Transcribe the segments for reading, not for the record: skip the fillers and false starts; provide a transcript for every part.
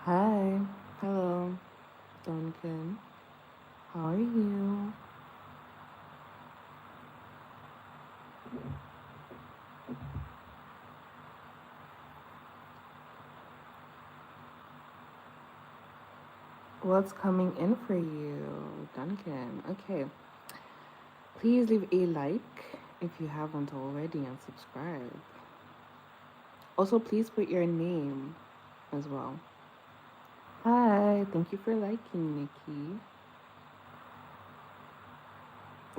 Hi, hello, Duncan. How are you? What's coming in for you, Duncan? Okay, please leave a like if you haven't already and subscribe. Also, please put your name as well. Hi, thank you for liking, Nikki.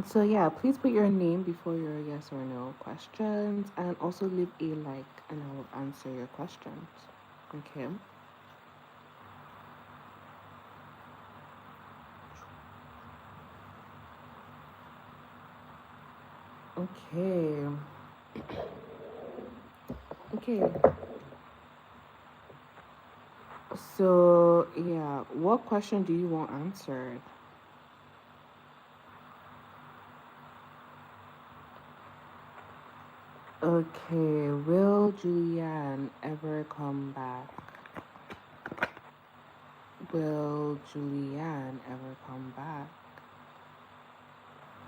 So, yeah, please put your name before your yes or no questions and also leave a like and I will answer your questions. Okay. Okay. Okay. So, yeah, what question do you want answered? Okay, will Julianne ever come back? Will Julianne ever come back?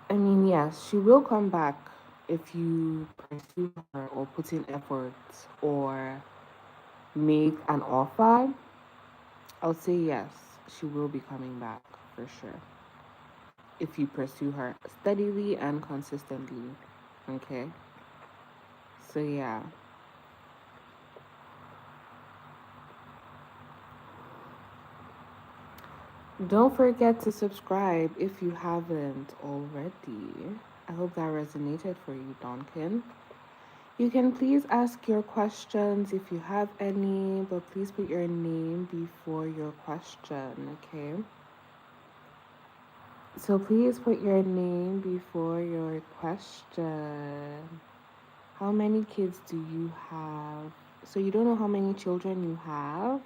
I mean, yes, she will come back if you pursue her or put in effort or make an offer. I'll say yes, she will be coming back for sure. If you pursue her steadily and consistently. Okay? So, yeah. Don't forget to subscribe if you haven't already. I hope that resonated for you, Donkin. You can please ask your questions if you have any, but please put your name before your question, okay? So please put your name before your question. How many kids do you have? So you don't know how many children you have?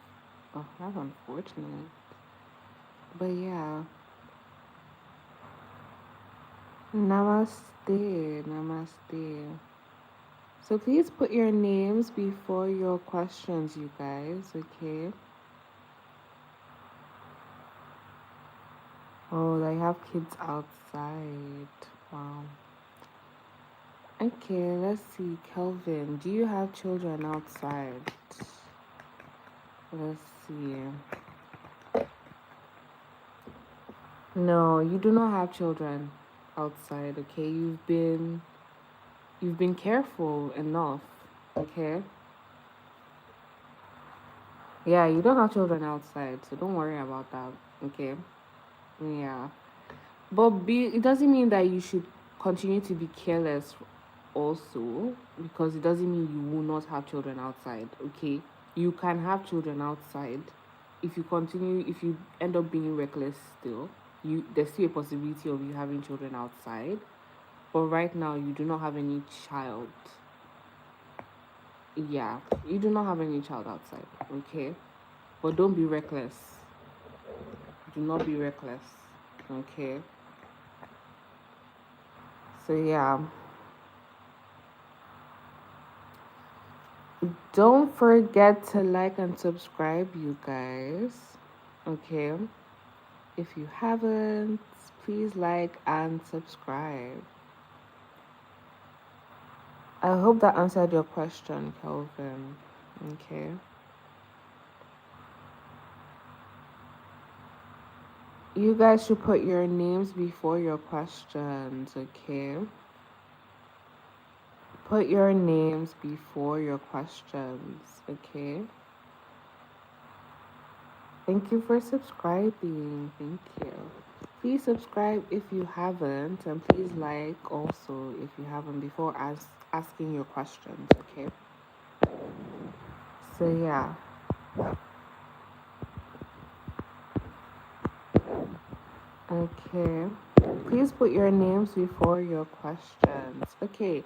Oh, that's unfortunate. But yeah. Namaste, namaste. So please put your names before your questions, you guys, okay? Oh, they have kids outside. Wow. Okay, let's see. Kelvin, do you have children outside? Let's see. No, you do not have children outside, okay? You've been careful enough, okay? Yeah, you don't have children outside, so don't worry about that, okay? Yeah. But it doesn't mean that you should continue to be careless also, because it doesn't mean you will not have children outside, okay? You can have children outside. If you end up being reckless still, there's still a possibility of you having children outside. But right now you do not have any child. Yeah, you do not have any child outside, okay? But don't be reckless. Do not be reckless, okay? So yeah. Don't forget to like and subscribe, you guys. Okay? If you haven't, please like and subscribe. I hope that answered your question, Kelvin. Okay? You guys should put your names before your questions, okay? Put your names before your questions, okay? Thank you for subscribing. Thank you. Please subscribe if you haven't, and please like also if you haven't before asking your questions, okay? So, yeah. Okay. Please put your names before your questions. Okay.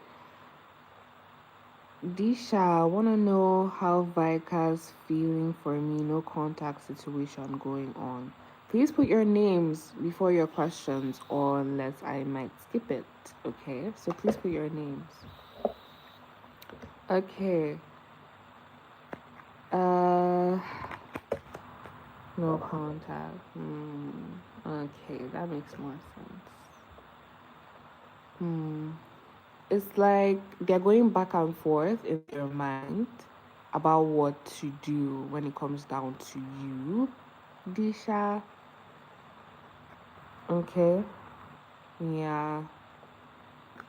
Disha, I want to know how Vika's feeling for me, no contact situation going on. Please put your names before your questions, or unless I might skip it. Okay, so please put your names. Okay. Uh, No contact. Okay, that makes more sense. Hmm. It's like they're going back and forth in their mind about what to do when it comes down to you, Disha. Okay. Yeah.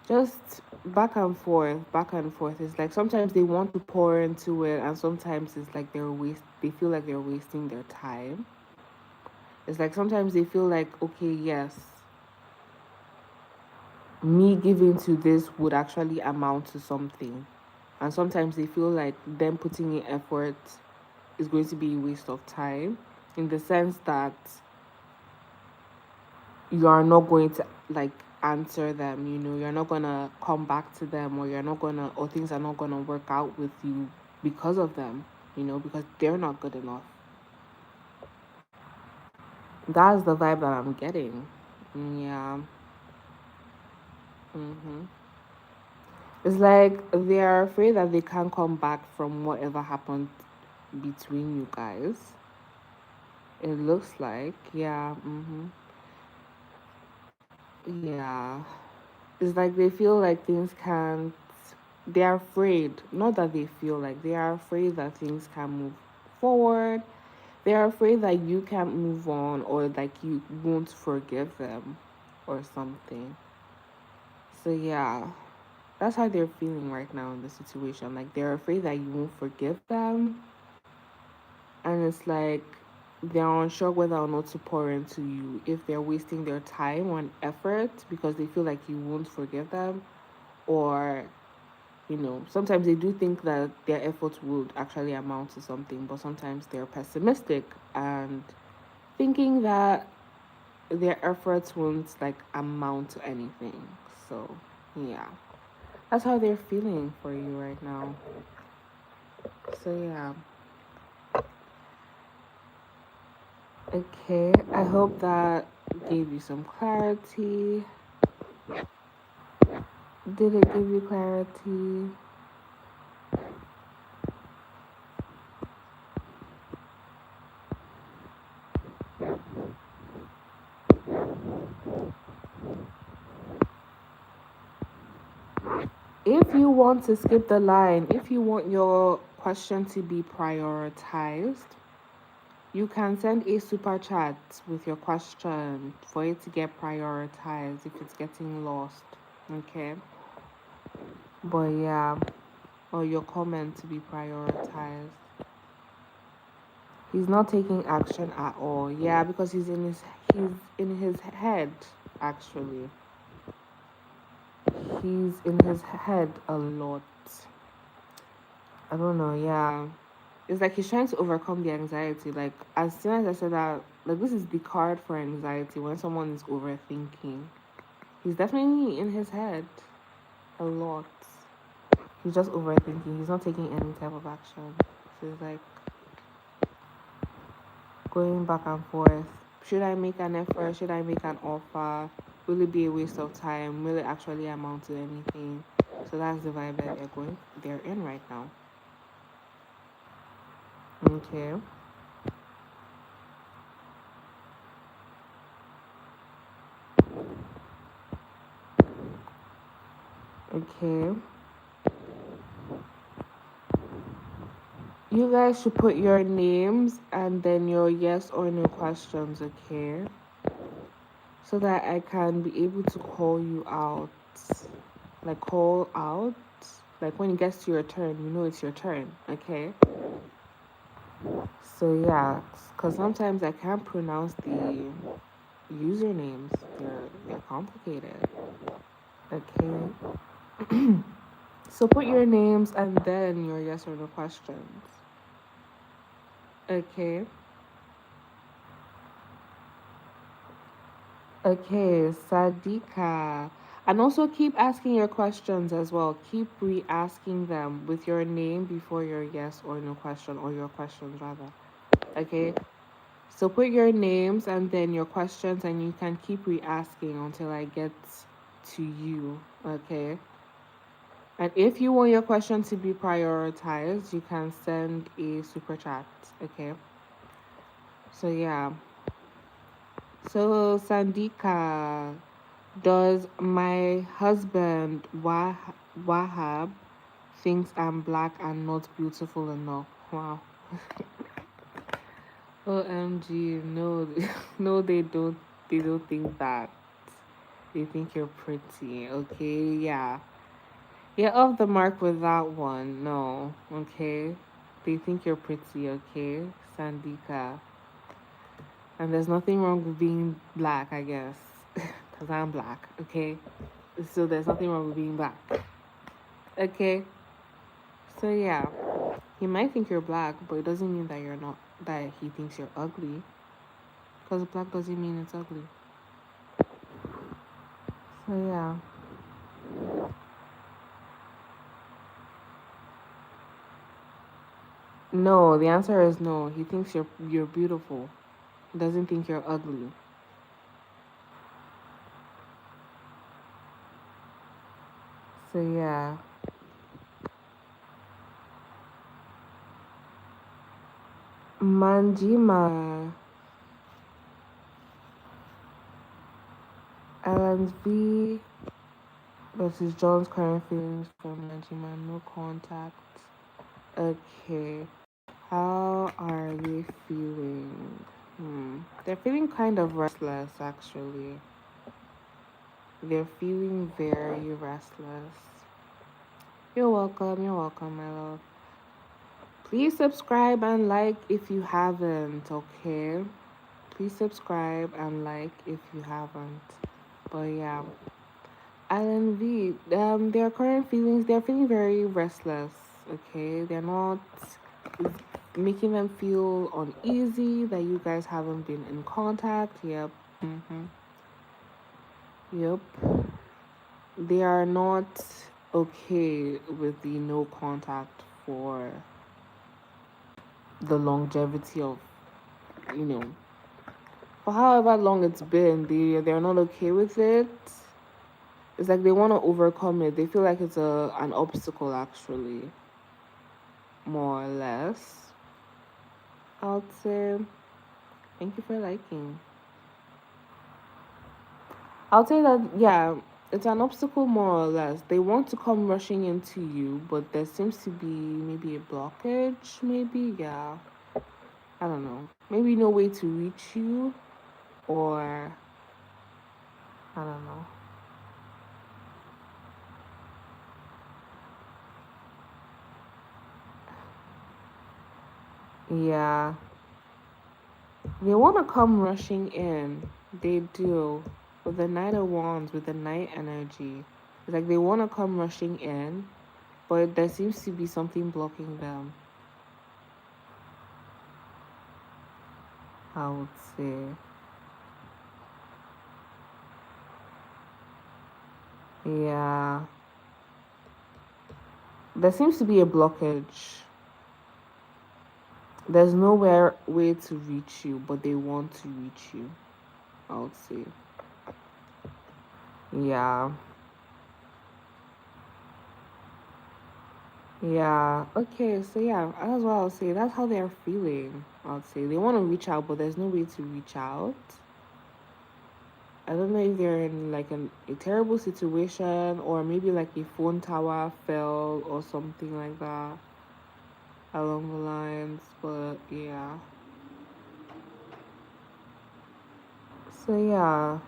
Just back and forth, back and forth. It's like sometimes they want to pour into it, and sometimes it's like they feel like they're wasting their time. It's like sometimes they feel like, okay, yes, me giving to this would actually amount to something. And sometimes they feel like them putting in effort is going to be a waste of time, in the sense that you are not going to like answer them, you're not gonna come back to them, or things are not gonna work out with you because of them, because they're not good enough. That's the vibe that I'm getting. Yeah. hmm It's like they're afraid that they can't come back from whatever happened between you guys. It looks like, yeah. Yeah. It's like they feel like things can't. They're afraid, not that they feel like, they are afraid that things can move forward. They're afraid that you can't move on, or like you won't forgive them or something. So, yeah, that's how they're feeling right now in the situation. Like, they're afraid that you won't forgive them. And it's like they're unsure whether or not to pour into you, if they're wasting their time on effort because they feel like you won't forgive them, or sometimes they do think that their efforts would actually amount to something, but sometimes they're pessimistic and thinking that their efforts won't like amount to anything. So, yeah, that's how they're feeling for you right now. So, yeah. Okay, I hope that gave you some clarity. Did it give you clarity? If you want to skip the line, if you want your question to be prioritized, you can send a super chat with your question for it to get prioritized if it's getting lost. Okay. But yeah, or your comment to be prioritized. He's not taking action at all. Yeah, because he's in his head actually. He's in his head a lot. I don't know, yeah. It's like he's trying to overcome the anxiety. Like, as soon as I said that, like, this is the card for anxiety when someone is overthinking. He's definitely in his head a lot. He's just overthinking. He's not taking any type of action. So it's like going back and forth. Should I make an effort? Should I make an offer? Will it be a waste of time? Will it actually amount to anything? So that's the vibe that they're in right now. Okay. Okay. You guys should put your names and then your yes or no questions, okay? So that I can be able to call you out. Like, call out. Like, when it gets to your turn, it's your turn, okay? So, yeah, because sometimes I can't pronounce the usernames, they're complicated, okay? So, put your names and then your yes or no questions, okay? Okay, Sadika. And also keep asking your questions as well. Keep re asking them with your name before your yes or no question, or your questions rather. Okay? So put your names and then your questions, and you can keep re asking until I get to you. Okay? And if you want your question to be prioritized, you can send a super chat. Okay? So yeah. So Sandika, does my husband Wahab thinks I'm black and not beautiful enough? Wow. OMG, no, no, they don't. They don't think that. They think you're pretty. Okay, yeah. You're off the mark with that one. No, okay. They think you're pretty. Okay, Sandika. And there's nothing wrong with being black, I guess, because I'm black. Okay, so there's nothing wrong with being black. Okay, so yeah, he might think you're black, but it doesn't mean that you're not. That he thinks you're ugly, because black doesn't mean it's ugly. So yeah. No, the answer is no. He thinks you're beautiful. He doesn't think you're ugly. So yeah. Manjima Alan's V versus John's current feelings for Manjima. No contact. Okay. How are they feeling? They're feeling kind of restless actually. They're feeling very restless. You're welcome, my love. Please subscribe and like if you haven't, okay? Please subscribe and like if you haven't. But yeah. Island V, their current feelings, they're feeling very restless, okay? They're not making them feel uneasy that you guys haven't been in contact. Yep. Yep. They are not okay with the no contact for the longevity of, you know, for however long it's been. They're not okay with it. It's like they want to overcome it. They feel like it's an obstacle actually, more or less. I'll say thank you for liking. I'll say that yeah, it's an obstacle more or less. They want to come rushing into you, but there seems to be maybe a blockage, maybe, yeah. I don't know. Maybe no way to reach you or I don't know. Yeah. They want to come rushing in. They do. With the Knight of Wands, with the Knight energy. It's like they want to come rushing in, but there seems to be something blocking them, I would say. Yeah. There seems to be a blockage. There's nowhere way to reach you, but they want to reach you, I would say. Yeah. Yeah. Okay, so yeah, that's what I'll say. That's how they're feeling, I would say. They want to reach out, but there's no way to reach out. I don't know if they're in like a terrible situation or maybe like a phone tower fell or something like that along the lines, but yeah. So yeah,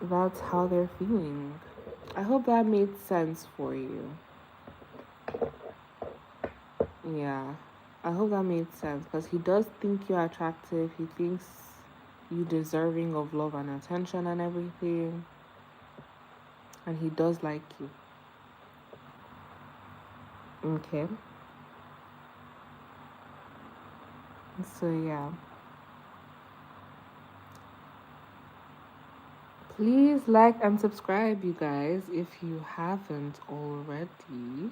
that's how they're feeling. I hope that made sense for you. Yeah, I hope that made sense because he does think you're attractive. He thinks you deserving of love and attention and everything, and he does like you. Okay, so yeah. Please like and subscribe, you guys, if you haven't already.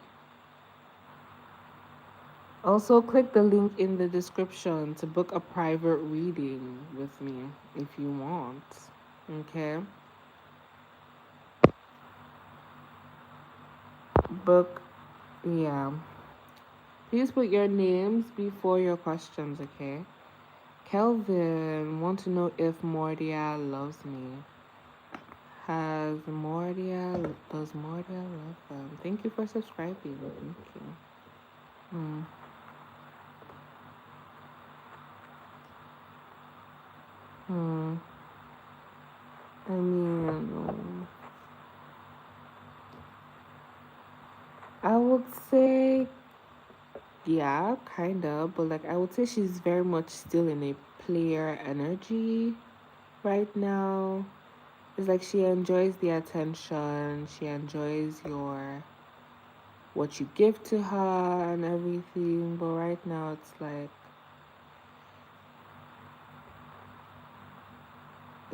Also, click the link in the description to book a private reading with me if you want. Okay? Book, yeah. Please put your names before your questions, okay? Kelvin want to know if Mordia loves me. Does Mordia love them? Thank you for subscribing. Thank you. Hmm. Hmm. I mean, I would say, yeah, kind of, but like, I would say she's very much still in a player energy right now. It's like she enjoys the attention, she enjoys your what you give to her and everything, but right now it's like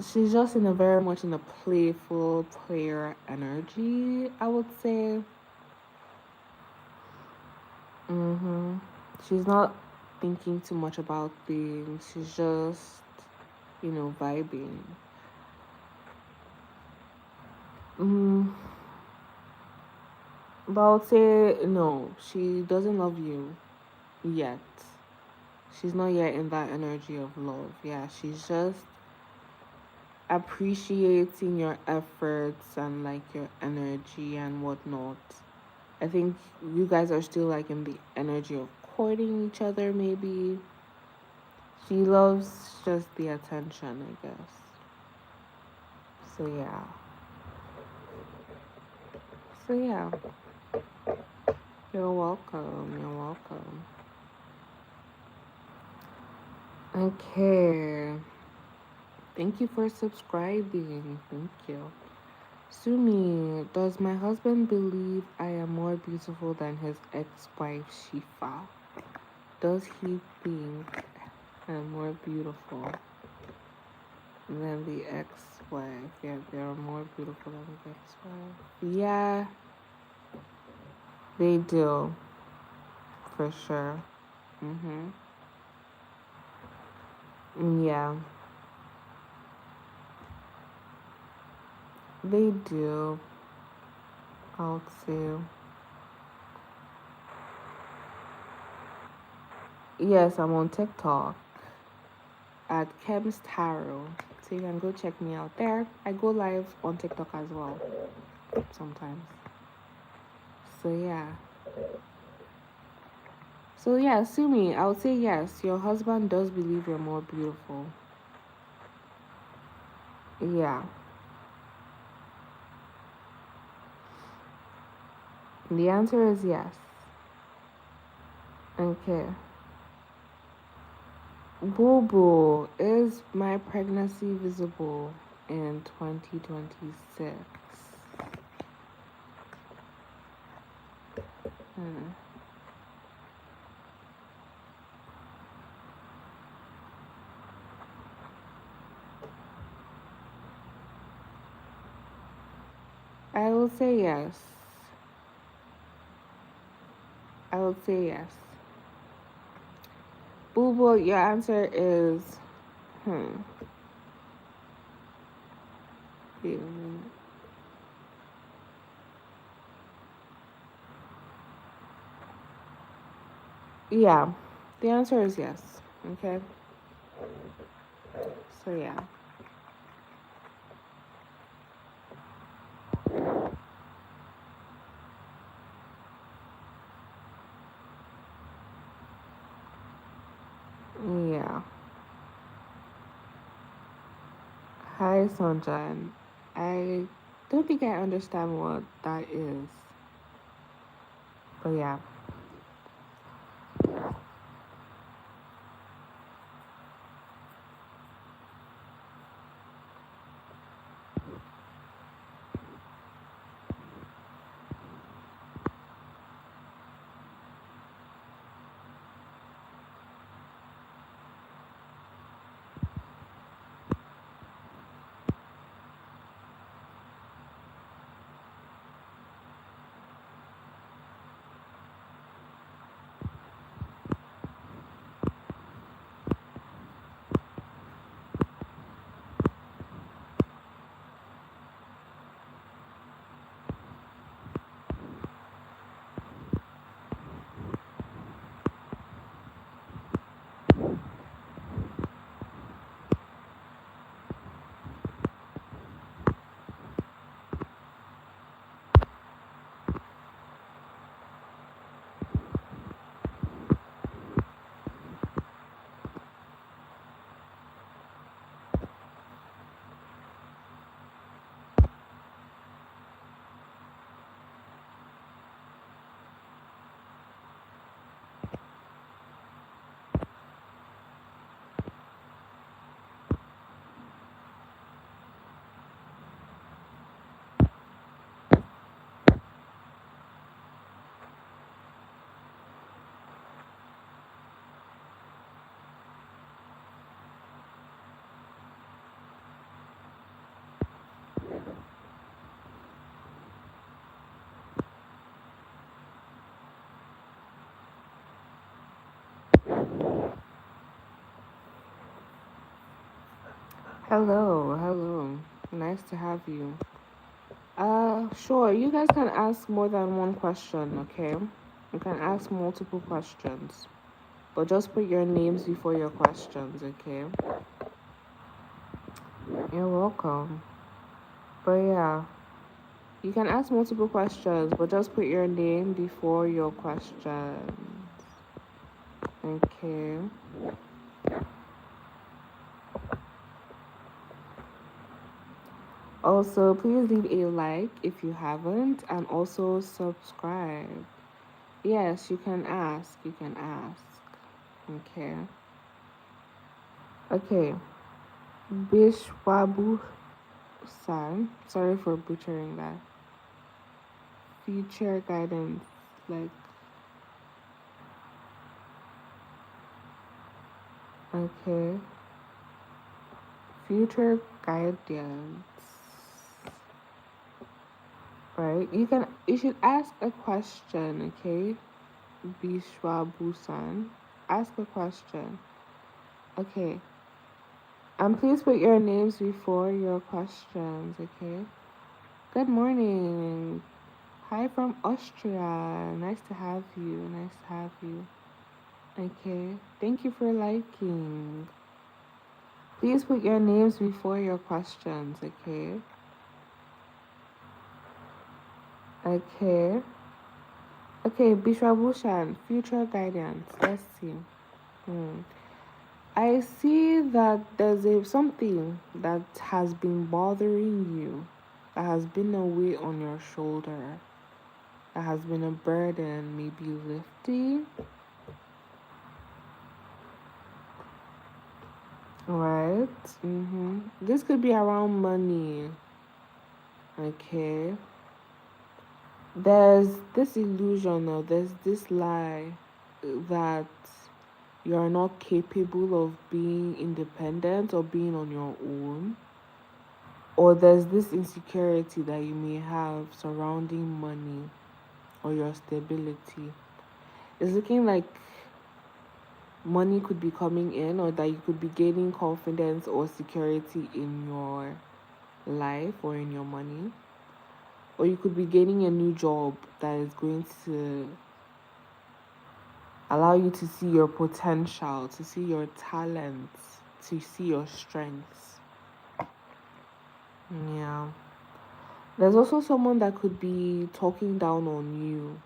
she's just in a very much in a playful player energy, I would say. Mm-hmm. She's not thinking too much about things. She's just, vibing. Mm, but I would say no, she doesn't love you yet. She's not yet in that energy of love. Yeah, she's just appreciating your efforts and like your energy and whatnot. I think you guys are still like in the energy of courting each other, maybe. She loves just the attention, I guess. So yeah. So yeah. You're welcome. You're welcome. Okay. Thank you for subscribing. Thank you. Sumi, does my husband believe I am more beautiful than his ex-wife Shifa? Does he think I'm more beautiful than the ex-wife? Yeah, they're more beautiful than the ex-wife. Yeah, they do, for sure. Mhm. Yeah, they do. I would say. Yes, I'm on TikTok at Kem's Tarot. So you can go check me out there. I go live on TikTok as well sometimes. So yeah. So yeah, Sumi, I would say yes. Your husband does believe you're more beautiful. Yeah. The answer is yes. Okay. Boo boo, is my pregnancy visible in 2026? Hmm. I will say yes. I would say yes. Boo boo, your answer is hmm. Wait a minute. Yeah, the answer is yes. Okay. So yeah. Yeah. Hi Sunshine. I don't think I understand what that is. But yeah. Hello, hello. Nice to have you. Sure, you guys can ask more than one question, okay? You can ask multiple questions, but just put your names before your questions, okay? You're welcome. But yeah, you can ask multiple questions, but just put your name before your questions, okay? Also, please leave a like if you haven't, and also subscribe. Yes, you can ask. You can ask. Okay. Okay. Bishwabu san. Sorry for butchering that. Future guidance. Like, okay. Future guidance. Right? You should ask a question, okay? Bishwabu san. Ask a question. Okay. And please put your names before your questions, okay? Good morning. Hi from Austria. Nice to have you. Nice to have you. Okay. Thank you for liking. Please put your names before your questions, okay? Okay. Okay, Bishwabushan, future guidance. Let's see. I see that there's something that has been bothering you, that has been a weight on your shoulder, that has been a burden, maybe lifting. Right. This could be around money. Okay. There's this illusion or there's this lie that you're not capable of being independent or being on your own. Or there's this insecurity that you may have surrounding money or your stability. It's looking like money could be coming in, or that you could be gaining confidence or security in your life or in your money, or you could be gaining a new job that is going to allow you to see your potential, to see your talents, to see your strengths. Yeah. There's also someone that could be talking down on you.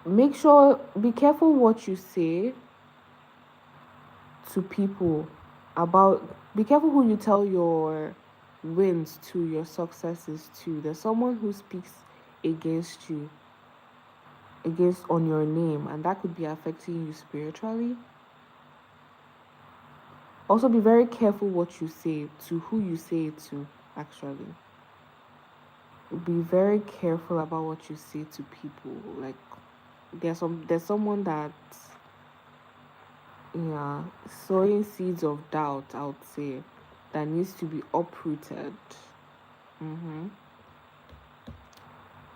Be careful what you say to people about, be careful who you tell your wins to, your successes to. There's someone who speaks against you, against on your name, and that could be affecting you spiritually. Also, be very careful what you say to, who you say it to, actually. Be very careful about what you say to people. Like, there's someone that, yeah, sowing seeds of doubt, I would say, that needs to be uprooted.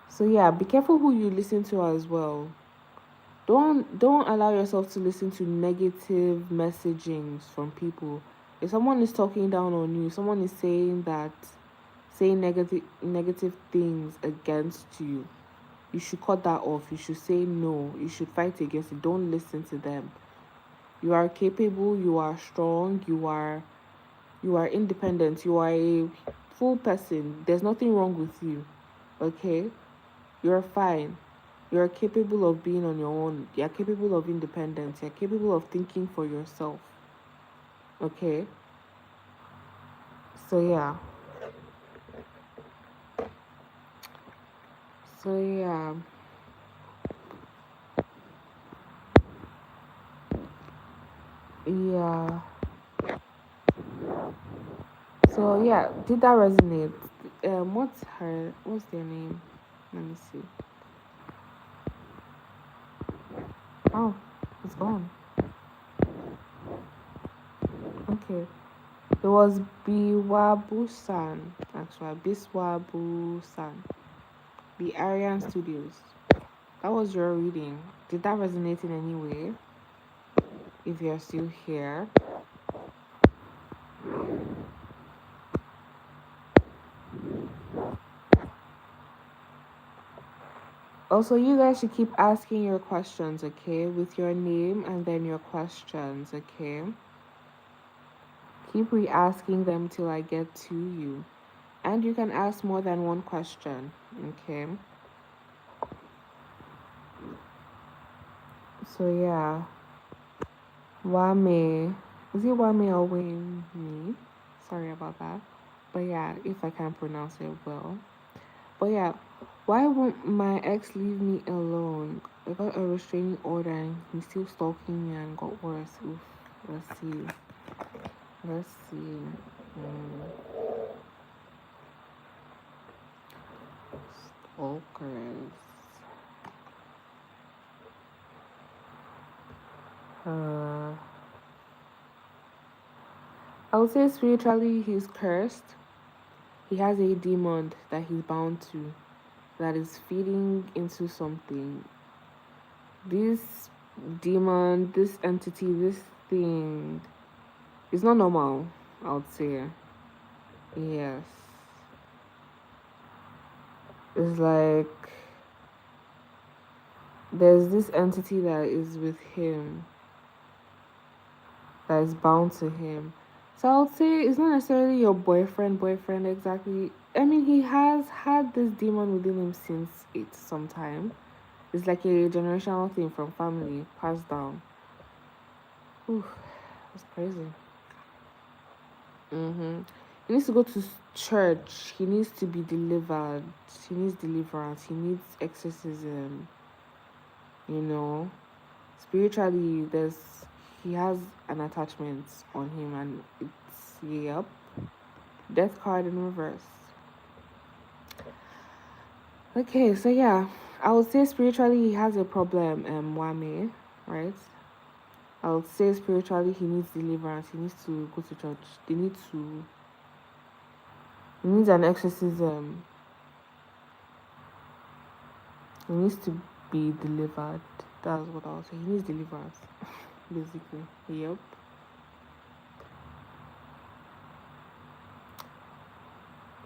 So yeah, be careful who you listen to as well. Don't allow yourself to listen to negative messagings from people. If someone is talking down on you, someone is saying negative things against you, you should cut that off. You should say no. You should fight against it. Don't listen to them. You are capable, you are strong, you are independent, you are a full person. There's nothing wrong with you. Okay? You're fine. You're capable of being on your own. You're capable of independence. You're capable of thinking for yourself. Okay? So yeah. So yeah. Yeah. So yeah, did that resonate? What's their name? Let me see. Oh, it's gone. Okay. It was Biwabu-san, actually. Biswabu-san. The Aryan Studios. That was your reading. Did that resonate in any way? If you're still here. Also, you guys should keep asking your questions, okay? With your name and then your questions, okay? Keep re-asking them till I get to you. And you can ask more than one question, okay? So yeah. Wame. Is it Wame or Wame? Me? Sorry about that. But yeah, if I can pronounce it well. But yeah, why won't my ex leave me alone? I got a restraining order and he's still stalking me and got worse. Oof. Let's see. Let's see. Stalkers. Uh, I would say spiritually he's cursed. He has a demon that he's bound to, that is feeding into something. This demon, this entity, this thing is not normal, I would say. Yes. It's like there's this entity that is with him, that is bound to him. So I would say it's not necessarily your boyfriend exactly. I mean, he has had this demon within him since it's some time. It's like a generational thing from family passed down. Ooh, that's crazy. He needs to go to church. He needs to be delivered. He needs deliverance. He needs exorcism. You know, spiritually, he has an attachment on him, and it's yep, death card in reverse. Okay, so yeah, I would say spiritually he has a problem. Wame, right? I would say spiritually he needs deliverance. He needs to go to church. He needs an exorcism. He needs to be delivered. That's what I would say. He needs deliverance, basically. Yep.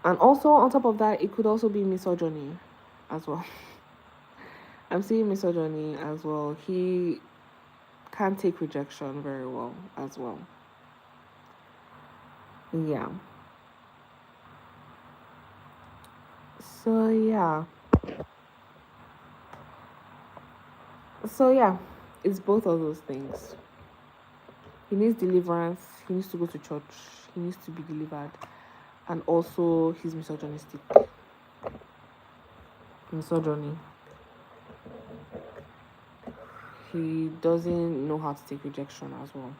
And also on top of that, it could also be misogyny as well. I'm seeing misogyny as well. He can't take rejection very well as well. Yeah. So yeah. So yeah, it's both of those things. He needs deliverance. He needs to go to church. He needs to be delivered. And also, he's misogynistic. Misogyny. He doesn't know how to take rejection as well.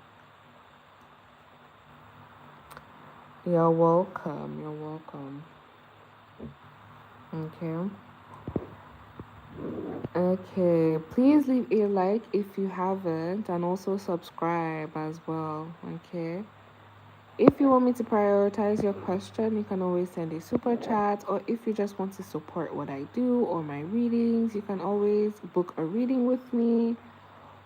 You're welcome. You're welcome. Okay. Okay. Please leave a like if you haven't, and also subscribe as well. Okay. If you want me to prioritize your question, you can always send a super chat, or if you just want to support what I do or my readings, you can always book a reading with me,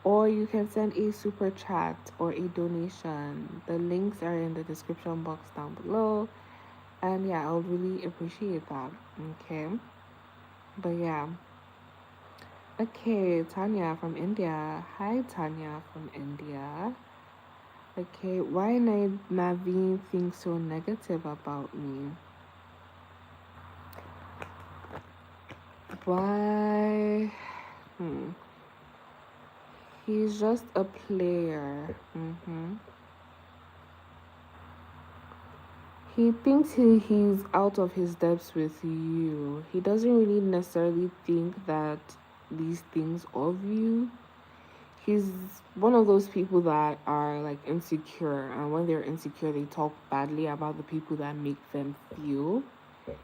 or you can send a super chat or a donation. The links are in the description box down below. And yeah, I would really appreciate that. Okay. But yeah. Okay, Tanya from India. Hi, Tanya from India. Okay, why Naveen think so negative about me? Why? He's just a player. He thinks he's out of his depths with you. He doesn't really necessarily think that these things of you. He's one of those people that are like insecure, and when they're insecure, they talk badly about the people that make them feel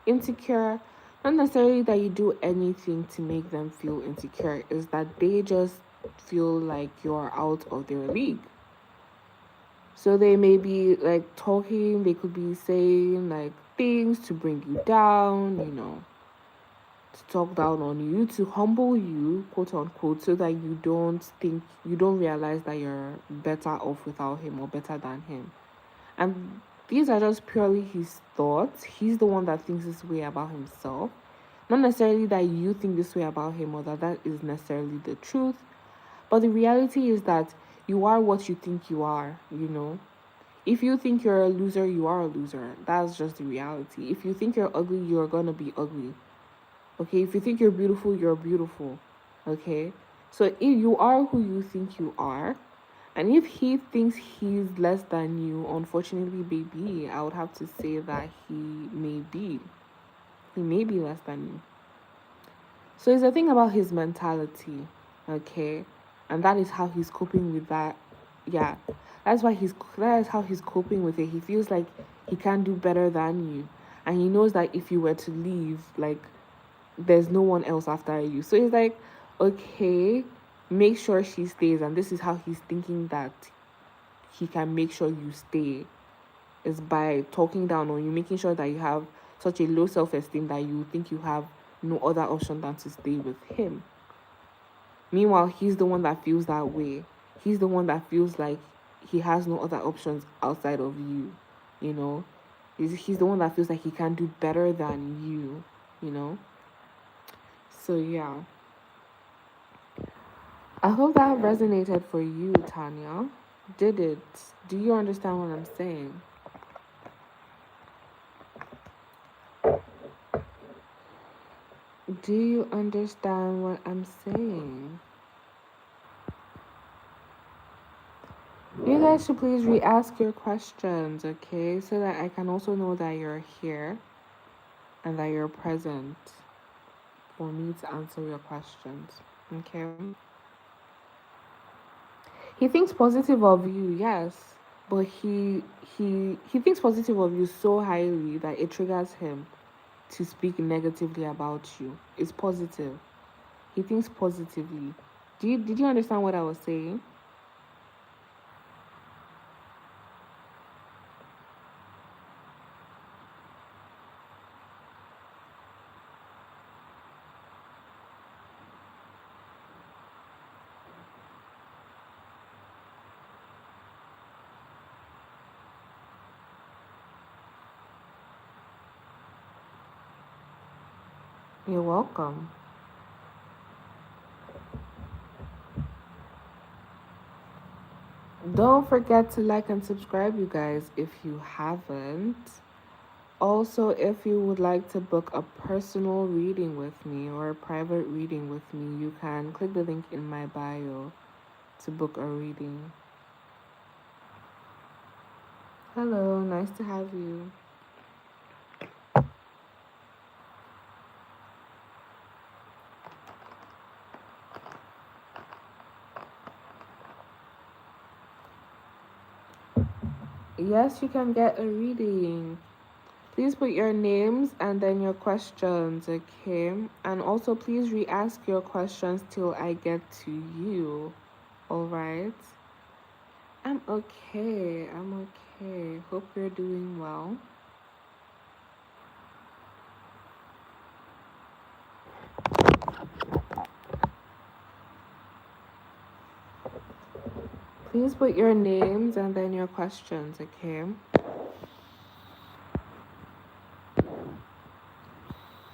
insecure. Not necessarily that you do anything to make them feel insecure, is that they just feel like you're out of their league. So they may be like talking, they could be saying like things to bring you down, to talk down on you, to humble you, quote unquote, so that you don't realize that you're better off without him or better than him. And these are just purely his thoughts. He's the one that thinks this way about himself. Not necessarily that you think this way about him or that is necessarily the truth, but the reality is that you are what you think you are, you know. If you think you're a loser, you are a loser. That's just the reality. If you think you're ugly, you're gonna be ugly. Okay? If you think you're beautiful, you're beautiful. Okay? So if you are who you think you are, and if he thinks he's less than you, unfortunately, baby, I would have to say that he may be less than you. So it's a thing about his mentality, okay? And that is how he's coping with that. Yeah. That is how he's coping with it. He feels like he can't do better than you. And he knows that if you were to leave, like there's no one else after you. So it's like, okay, make sure she stays. And this is how he's thinking that he can make sure you stay, is by talking down on you, making sure that you have such a low self-esteem that you think you have no other option than to stay with him. Meanwhile, he's the one that feels that way. He's the one that feels like he has no other options outside of you, you know. He's the one that feels like he can do better than you know. So yeah, I hope that resonated for you, Tanya. Did it? Do you understand what I'm saying? Do you understand what I'm saying? You guys should please re-ask your questions, okay? So that I can also know that you're here and that you're present for me to answer your questions, okay? He thinks positive of you, yes, but he thinks positive of you so highly that it triggers him to speak negatively about you. It's positive. He thinks positively. Did you understand what I was saying? You're welcome. Don't forget to like and subscribe, you guys, if you haven't. Also, if you would like to book a personal reading with me or a private reading with me, you can click the link in my bio to book a reading. Hello, nice to have you. Yes, you can get a reading. Please put your names and then your questions, okay? And also, please re-ask your questions till I get to you, all right? I'm okay. I'm okay. Hope you're doing well. Please put your names and then your questions, okay?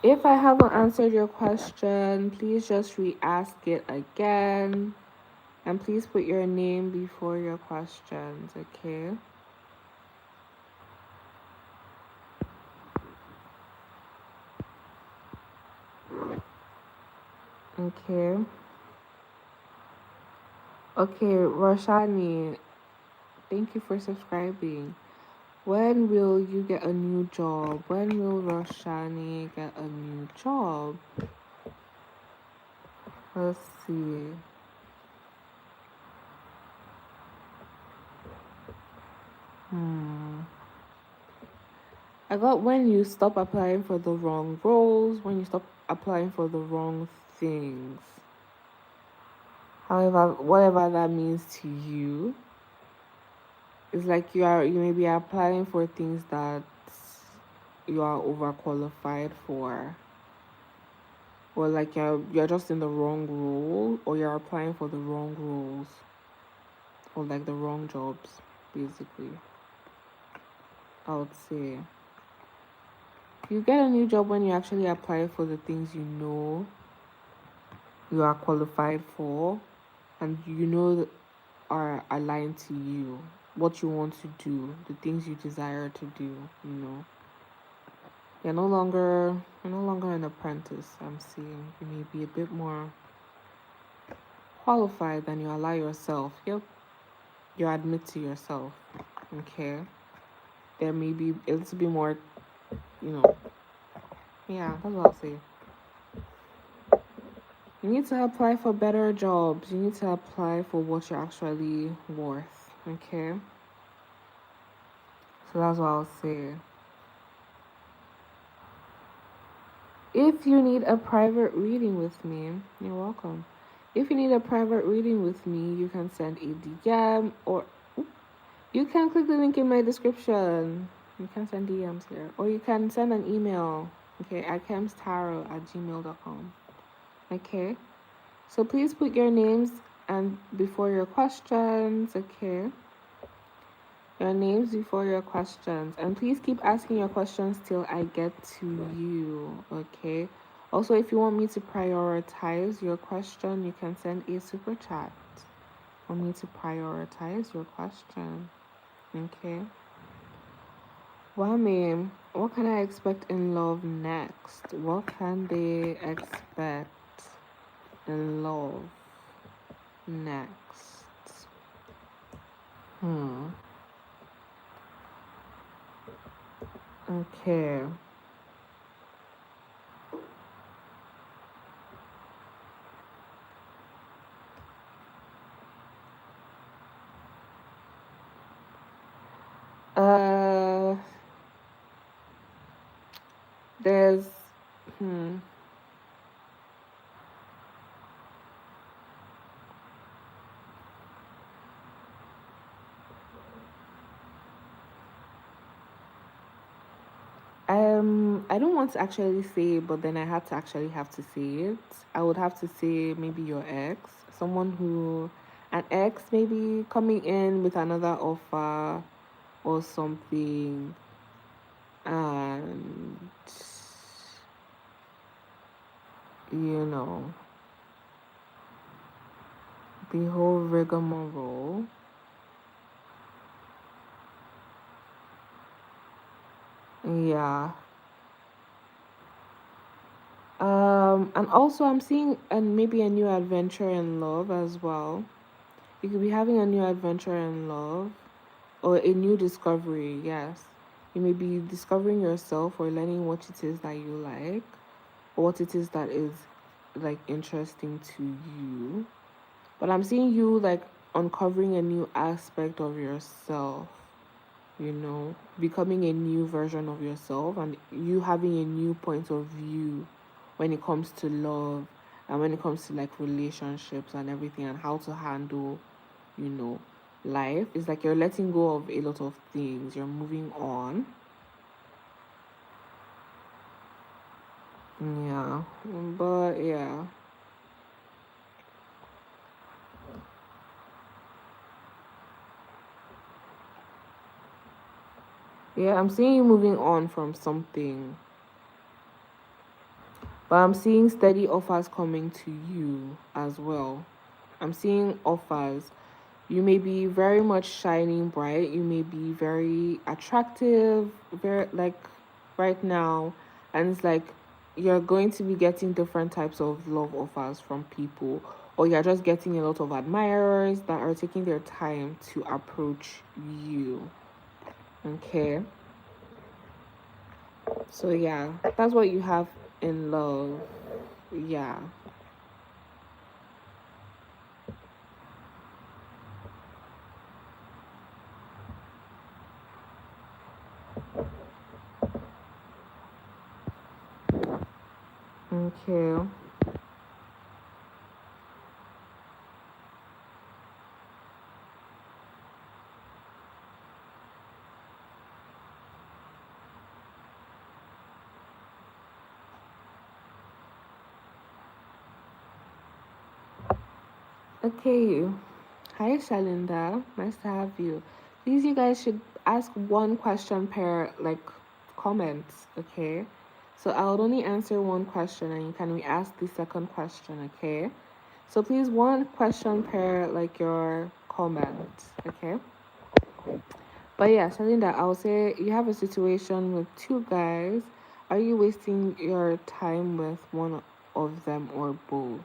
If I haven't answered your question, please just re-ask it again. And please put your name before your questions, okay? Okay. Okay, Roshani, thank you for subscribing. When will you get a new job? When will Roshani get a new job? Let's see. I got when you stop applying for the wrong roles, when you stop applying for the wrong things. However, whatever that means to you, it's like you may be applying for things that you are overqualified for. Or like you're just in the wrong role, or you're applying for the wrong roles, or like the wrong jobs, basically. I would say. You get a new job when you actually apply for the things you know you are qualified for, and you know that are aligned to you, what you want to do, the things you desire to do. You know, you're no longer an apprentice. I'm seeing you may be a bit more qualified than you allow yourself. Yep, you admit to yourself. Okay, there may be a little bit more. You know, yeah, that's what I'll say. You need to apply for better jobs. You need to apply for what you're actually worth. Okay, so that's what I'll say. If you need a private reading with me, you're welcome. If you need a private reading with me, you can send a DM or you can click the link in my description. You can send DMs here. Or you can send an email, okay, at kemstaro@gmail.com. Okay? So please put your names and before your questions, okay? Your names before your questions. And please keep asking your questions till I get to you, okay? Also, if you want me to prioritize your question, you can send a super chat for me to prioritize your question, okay? Well, ma'am, what can I expect in love next? What can they expect in love next? Okay. Uh, there's, hmm. I don't want to actually say, but then I had to actually have to say it. I would have to say maybe your ex, someone who, an ex maybe coming in with another offer or something, and you know, the whole rigmarole. Yeah. And also I'm seeing and maybe a new adventure in love as well. You could be having a new adventure in love or a new discovery, yes. You may be discovering yourself or learning what it is that you like or what it is that is like interesting to you. But I'm seeing you like uncovering a new aspect of yourself, you know, becoming a new version of yourself and you having a new point of view when it comes to love and when it comes to like relationships and everything and how to handle, you know, life. It's like you're letting go of a lot of things, you're moving on. Yeah, but yeah. Yeah, I'm seeing you moving on from something, but I'm seeing steady offers coming to you as well. I'm seeing offers. You may be very much shining bright. You may be very attractive, very like right now. And it's like you're going to be getting different types of love offers from people, or you're just getting a lot of admirers that are taking their time to approach you. Okay. So, yeah, that's what you have in love. Yeah. Okay. Okay. Hi, Shalinda. Nice to have you. Please, you guys should ask one question per like comments, okay? So I'll only answer one question and you can re-ask the second question, okay? So please, one question per like your comment, okay? But yeah, something that I'll say, you have a situation with two guys. Are you wasting your time with one of them or both?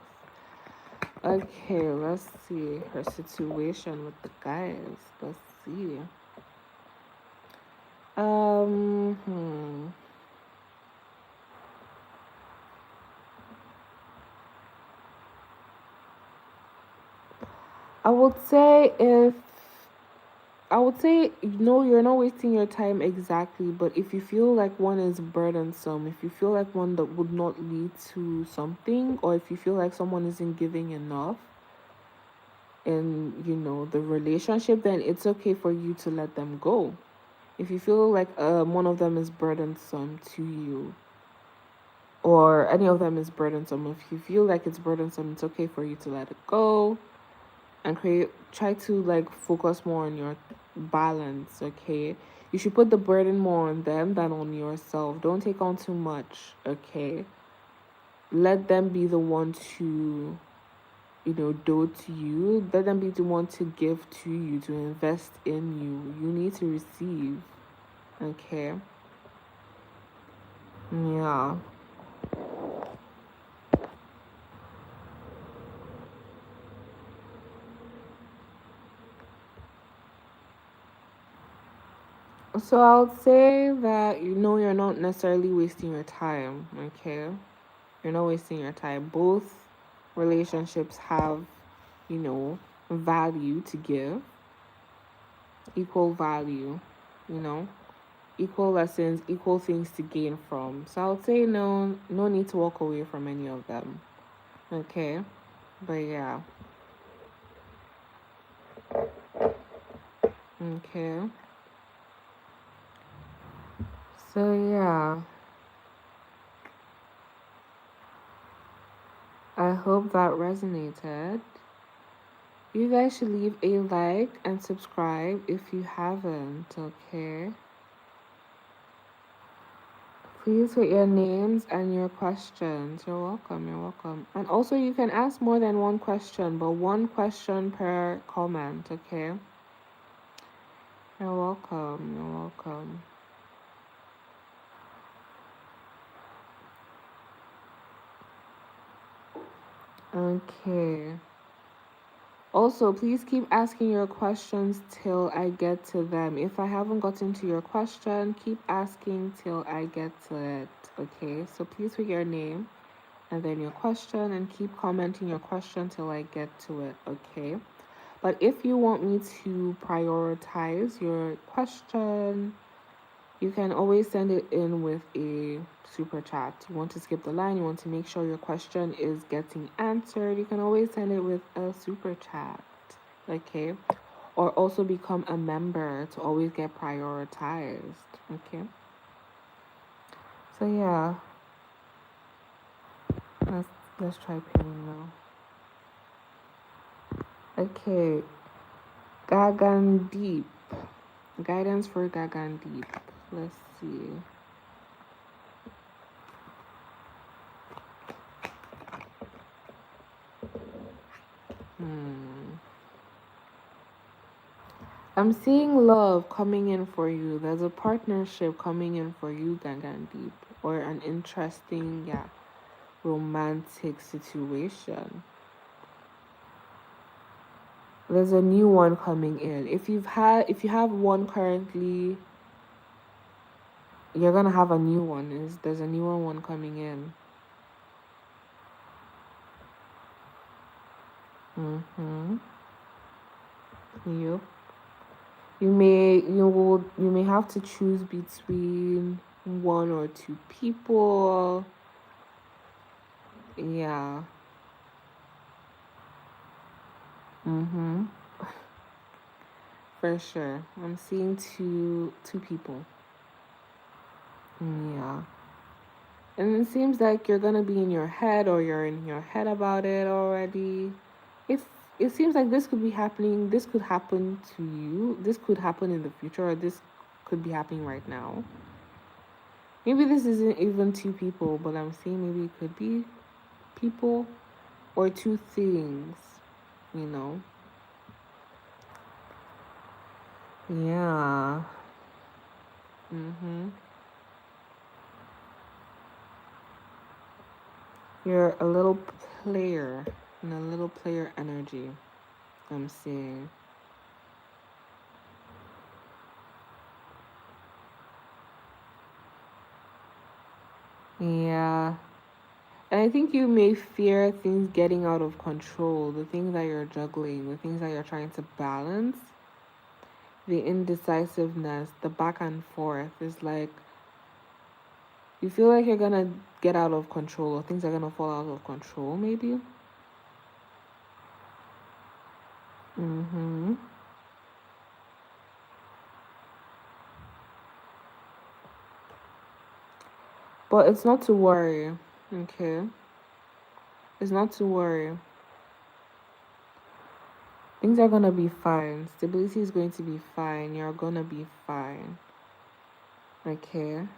Okay, let's see her situation with the guys. Let's see. Hmm. I would say if I would say no, you're not wasting your time exactly, but if you feel like one is burdensome, if you feel like one that would not lead to something, or if you feel like someone isn't giving enough in, the relationship, then it's okay for you to let them go. If you feel like one of them is burdensome to you, or any of them is burdensome, if you feel like it's burdensome, it's okay for you to let it go and try to like focus more on your balance, okay? You should put the burden more on them than on yourself. Don't take on too much, okay? Let them be the one to, do to you. Let them be the one to give to you, to invest in you. You need to receive, okay? Yeah. So I would say that you're not necessarily wasting your time, okay? You're not wasting your time. Both relationships have, you know, value to give, equal value, you know, equal lessons, equal things to gain from. So I would say no need to walk away from any of them. Okay? But yeah. Okay. So yeah. I hope that resonated. You guys should leave a like and subscribe if you haven't, okay? Please put your names and your questions. You're welcome, you're welcome. And also you can ask more than one question, but one question per comment, okay? You're welcome, you're welcome. Okay. Also, please keep asking your questions till I get to them. If I haven't gotten to your question, keep asking till I get to it. Okay, so please put your name and then your question and keep commenting your question till I get to it. Okay, but if you want me to prioritize your question, you can always send it in with a super chat. You want to skip the line, you want to make sure your question is getting answered, you can always send it with a super chat. Okay. Or also become a member to always get prioritized. Okay. So yeah. Let's let's try pinning now. Okay. Gagan Deep. Guidance for Gagan Deep. Let's see. I'm seeing love coming in for you. There's a partnership coming in for you, Gagan Deep. Or an interesting, romantic situation. There's a new one coming in. If you have one currently, you're gonna have a new one. There's a newer one coming in. Mm-hmm. Yep. You may have to choose between one or two people. Yeah. Mm-hmm. For sure. I'm seeing two people. Yeah. And it seems like you're gonna be in your head or you're in your head about it already. If it seems like this could be happening, this could happen to you, this could happen in the future, or this could be happening right now. Maybe this isn't even two people, but I'm saying maybe it could be people or two things, you know? Yeah. Mm-hmm. You're a little player in a little player energy, I'm seeing. Yeah. And I think you may fear things getting out of control, the things that you're juggling, the things that you're trying to balance, the indecisiveness, the back and forth is like you feel like you're gonna get out of control or things are gonna fall out of control, maybe. Mm-hmm. But it's not to worry, okay? It's not to worry. Things are gonna be fine. Stability is going to be fine. You're gonna be fine, okay?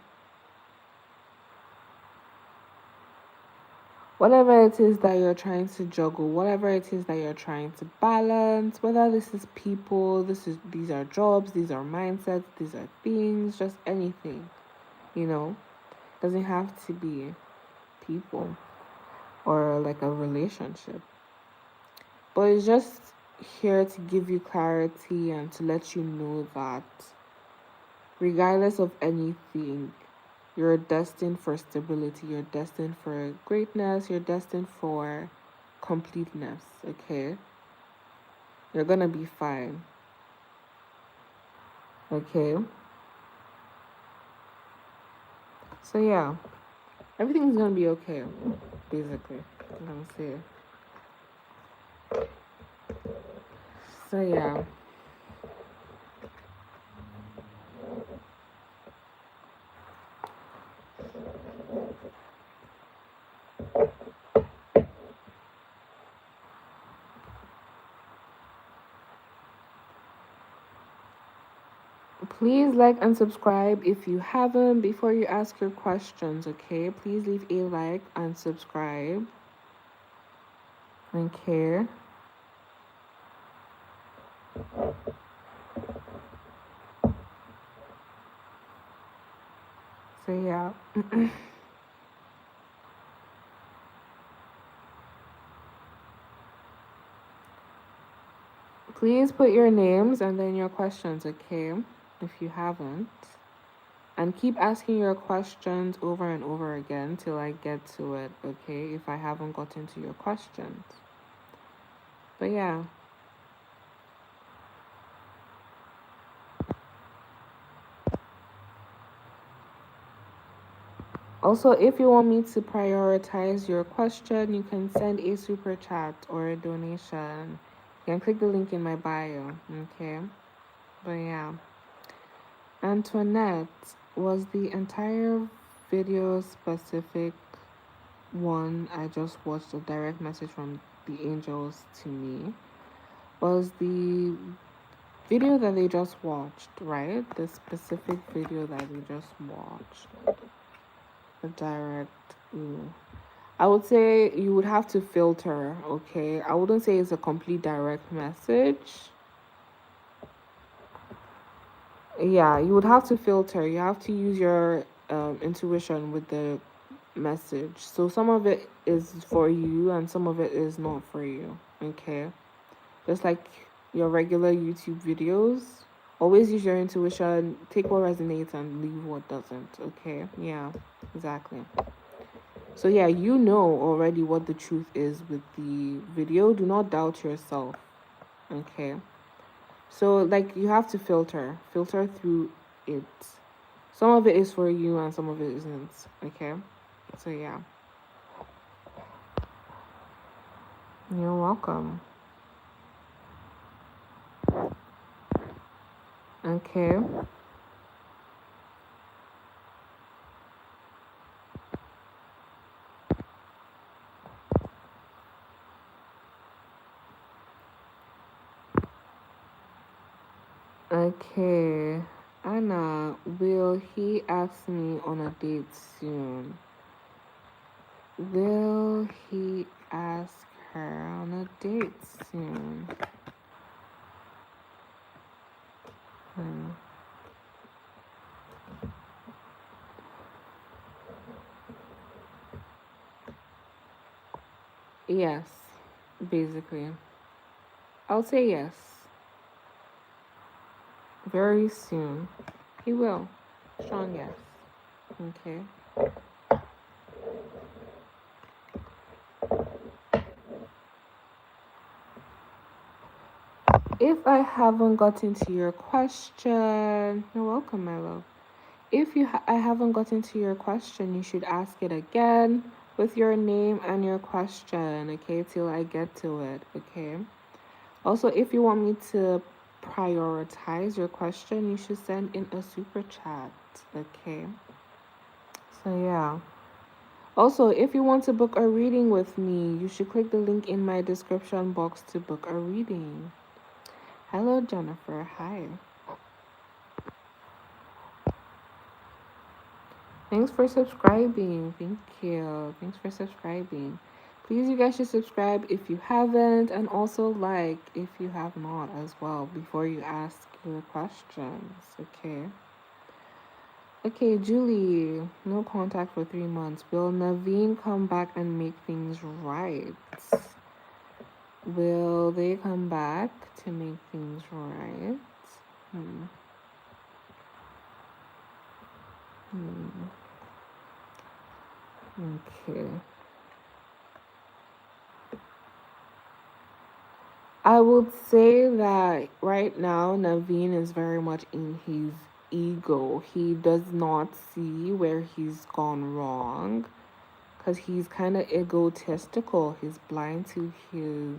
Whatever it is that you're trying to juggle, whatever it is that you're trying to balance, whether this is people, these are jobs, these are mindsets, these are things, just anything, you know, doesn't have to be people or like a relationship. But it's just here to give you clarity and to let you know that regardless of anything, you're destined for stability, you're destined for greatness, you're destined for completeness, okay? You're gonna be fine, okay? So, yeah, everything's gonna be okay, basically. I'm gonna say. So, yeah. Please like and subscribe if you haven't before you ask your questions, okay? Please leave a like and subscribe. Okay. So, yeah. Please put your names and then your questions, okay? If you haven't. And keep asking your questions over and over again till I get to it, okay? If I haven't gotten to your questions. But yeah. Also, if you want me to prioritize your question, you can send a super chat or a donation. You can click the link in my bio, okay? But yeah. Antoinette, was the entire video specific one I just watched a direct message from the angels to me? Was the video that they just watched, right? The specific video that they just watched. The direct. Ooh. I would say you would have to filter, okay? I wouldn't say it's a complete direct message. Yeah, you would have to filter. You have to use your intuition with the message. So some of it is for you and some of it is not for you, okay? Just like your regular YouTube videos. Always use your intuition, take what resonates and leave what doesn't, okay? Yeah, exactly. So, yeah, you know already what the truth is with the video. Do not doubt yourself, okay? So, like, you have to filter through it. Some of it is for you and some of it isn't, okay? So, yeah. You're welcome. Okay. Okay. Anna, will he ask me on a date soon? Will he ask her on a date soon? Hmm. Yes, basically. I'll say yes. Very soon. He will. Strong yes. Okay. If I haven't gotten to your question, you're welcome, my love. If I haven't gotten to your question, you should ask it again with your name and your question, okay, till I get to it, okay? Also, if you want me to prioritize your question, you should send in a super chat, okay? So, yeah. Also, if you want to book a reading with me, you should click the link in my description box to book a reading. Hello, Jennifer. Hi. Thanks for subscribing. Thank you. Thanks for subscribing. Please, you guys should subscribe if you haven't, and also like if you have not as well before you ask your questions. Okay. Okay, Julie, no contact for 3 months. Will Naveen come back and make things right? Will they come back to make things right? Hmm. Hmm. Okay. I would say that right now Naveen is very much in his ego. He does not see where he's gone wrong because he's kind of egotistical. He's blind to his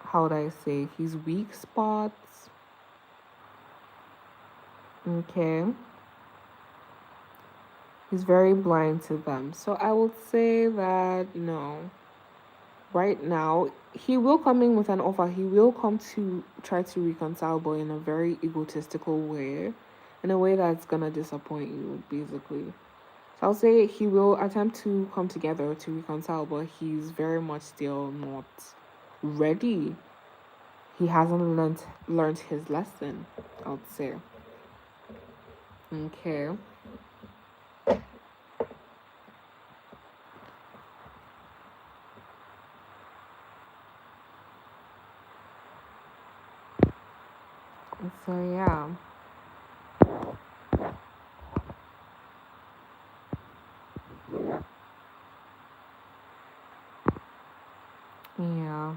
how would I say, his weak spots. Okay. He's very blind to them. So I would say that no. Right now, he will come in with an offer. He will come to try to reconcile, but in a very egotistical way, in a way that's gonna disappoint you, basically. So I'll say he will attempt to come together to reconcile, but he's very much still not ready. He hasn't learned his lesson, I would say. Okay. So yeah. Yeah.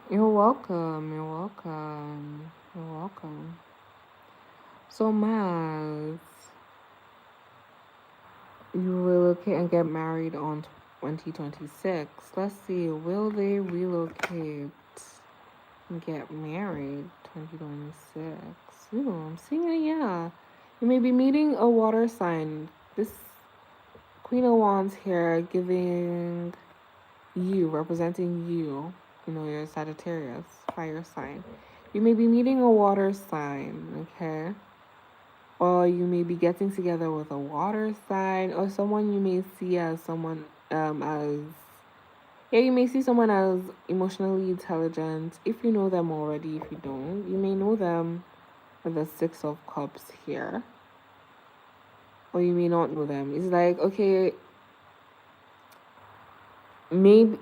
You're welcome. You're welcome. You're welcome. So Maz, you relocate and get married on 2026. Let's see, will they relocate and get married 2026? Ooh, I'm seeing a yeah. You may be meeting a water sign. This Queen of Wands here giving you, representing you. You know, you're a Sagittarius, fire sign. You may be meeting a water sign, okay? Or you may be getting together with a water sign or someone you may see as someone as yeah, you may see someone as emotionally intelligent if you know them already. If you don't, you may know them with the 6 of Cups here, or you may not know them. It's like, okay, maybe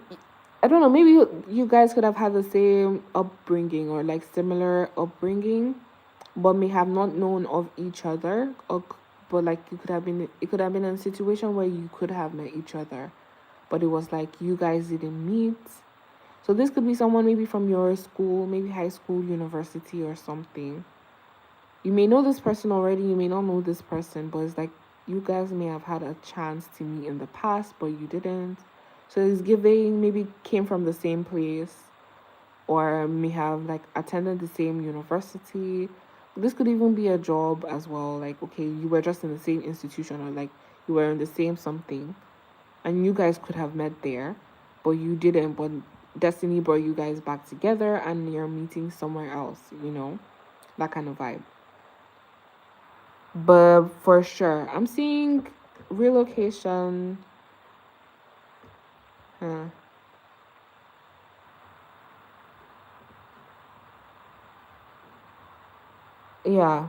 I don't know, maybe you guys could have had the same upbringing or like similar upbringing, but may have not known of each other, or but like it could have been a situation where you could have met each other, but it was like you guys didn't meet. So this could be someone maybe from your school, maybe high school, university, or something. You may know this person already, you may not know this person, but it's like you guys may have had a chance to meet in the past, but you didn't. So it's giving maybe came from the same place or may have like attended the same university. This could even be a job as well. Like, okay, you were just in the same institution or like you were in the same something. and you guys could have met there, but you didn't. But destiny brought you guys back together, and you're meeting somewhere else. That kind of vibe. But for sure, I'm seeing relocation. Huh, yeah,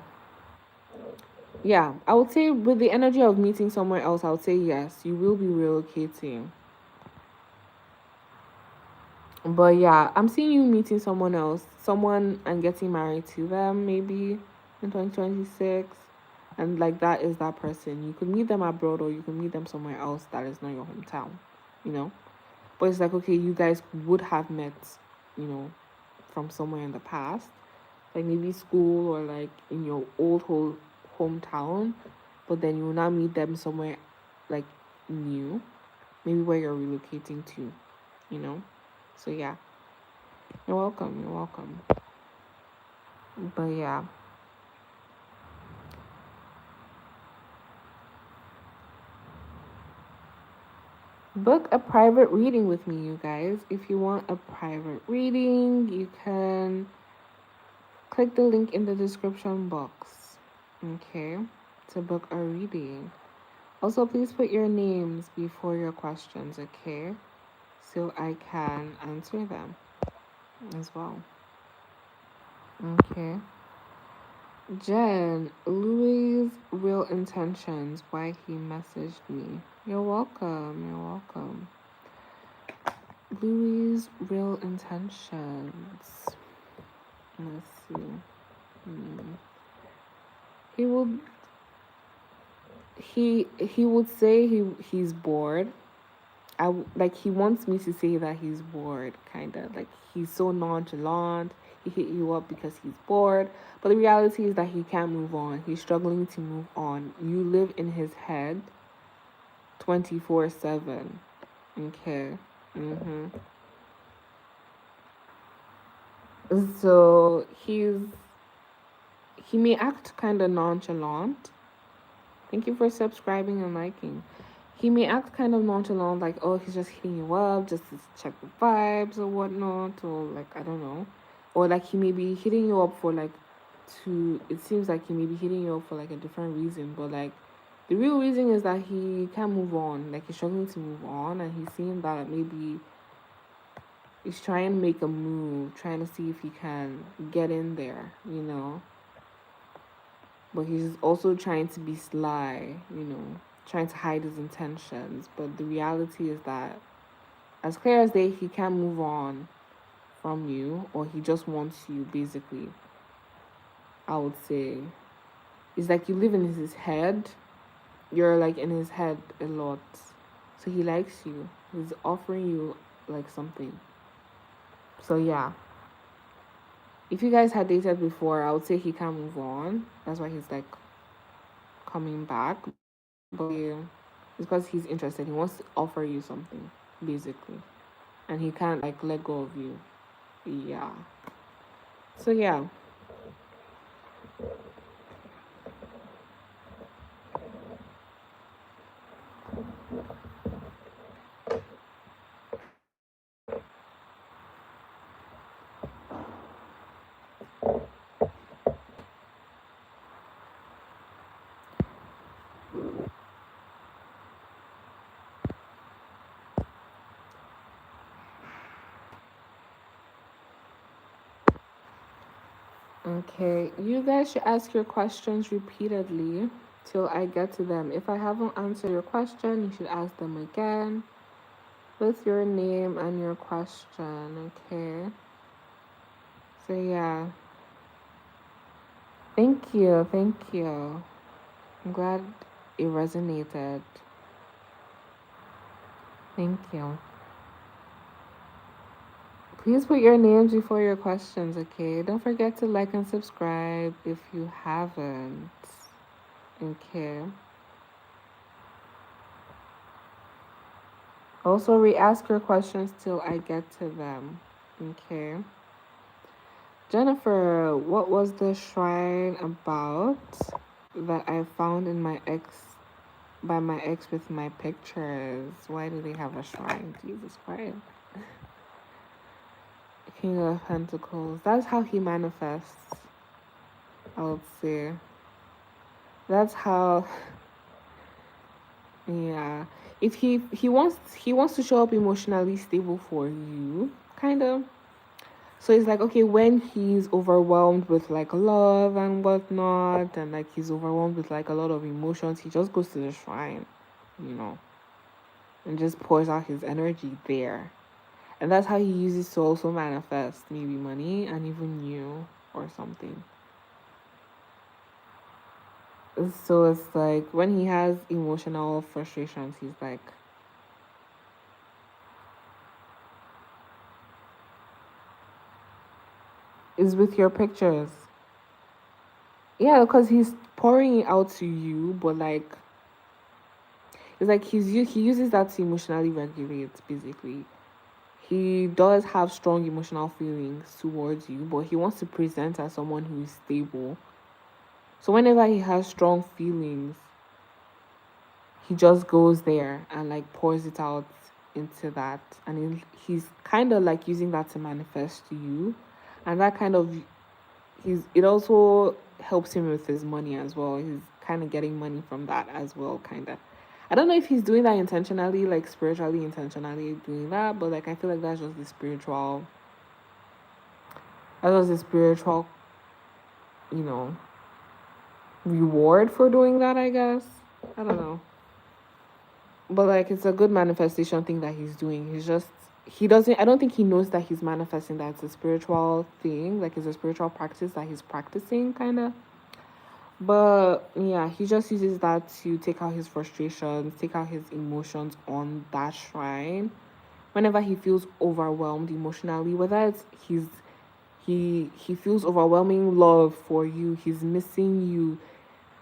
yeah. I would say with the energy of meeting somewhere else, I would say yes, you will be relocating. But yeah, I'm seeing you meeting someone else, someone and getting married to them maybe in 2026. And like that is that person. You could meet them abroad or you could meet them somewhere else that is not your hometown, you know? But it's like, okay, you guys would have met, you know, from somewhere in the past, like maybe school or like in your old whole hometown, but then you will now meet them somewhere like new, maybe where you're relocating to, you know? So yeah. You're welcome. You're welcome. But yeah, book a private reading with me, you guys. If you want a private reading, you can click the link in the description box. Okay, to book a reading. Also, please put your names before your questions, okay? So I can answer them as well. Okay. Jen, Louis' real intentions, why he messaged me. You're welcome. You're welcome. Louis' real intentions. Let's see. Hmm. He would he would say he's bored. Like he wants me to say that he's bored, kind of like he's so nonchalant. He hit you up because he's bored, but the reality is that he can't move on. He's struggling to move on. You live in his head 24/7. Okay. Mhm. So he may act kind of nonchalant. Thank you for subscribing and liking. He may act kind of nonchalant, like, oh, he's just hitting you up just to check the vibes or whatnot, or like, I don't know. Or like, he may be hitting you up for like, it seems like he may be hitting you up for like a different reason, but like, the real reason is that he can't move on. Like, he's struggling to move on, and he's seeing that maybe he's trying to make a move, trying to see if he can get in there. But he's also trying to be sly, trying to hide his intentions. But the reality is that, as clear as day, he can't move on from you, or he just wants you, basically. I would say. It's like you live in his head, you're like in his head a lot. So he likes you, he's offering you like something. So yeah. If you guys had dated before, I would say he can't move on. That's why he's like coming back. But yeah, it's because he's interested. He wants to offer you something, basically. And he can't like let go of you. Yeah. So yeah. Okay. You guys should ask your questions repeatedly till I get to them. If I haven't answered your question, you should ask them again with your name and your question. Okay. So yeah. Thank you. Thank you. I'm glad it resonated. Thank you. Please put your names before your questions, okay? Don't forget to like and subscribe if you haven't. Okay. Also, re-ask your questions till I get to them. Okay. Jennifer, what was the shrine about that I found in my ex by my ex with my pictures. Why do they have a shrine? Jesus Christ. King of Pentacles. That's how he manifests, I would say. That's how, yeah. If he wants to show up emotionally stable for you, kind of. So it's like, okay, when he's overwhelmed with like love and whatnot, and like he's overwhelmed with like a lot of emotions, he just goes to the shrine, you know, and just pours out his energy there. And that's how he uses to also manifest maybe money and even you or something. So it's like when he has emotional frustrations, he's like, is with your pictures. Yeah, because he's pouring it out to you, but like it's like he uses that to emotionally regulate. Basically, he does have strong emotional feelings towards you, but he wants to present as someone who is stable. So whenever he has strong feelings, he just goes there and like pours it out into that, and he's kind of like using that to manifest to you, and that kind of it also helps him with his money as well. He's kind of getting money from that as well, kind of. I don't know if he's doing that intentionally, like spiritually intentionally doing that, but like I feel like that's just the spiritual, you know, reward for doing that, I guess. I don't know. But like it's a good manifestation thing that he's doing. He doesn't I don't think he knows that he's manifesting that it's a spiritual thing, like it's a spiritual practice that he's practicing kinda. But yeah, he just uses that to take out his frustrations, take out his emotions on that shrine. Whenever he feels overwhelmed emotionally, whether it's he feels overwhelming love for you, he's missing you,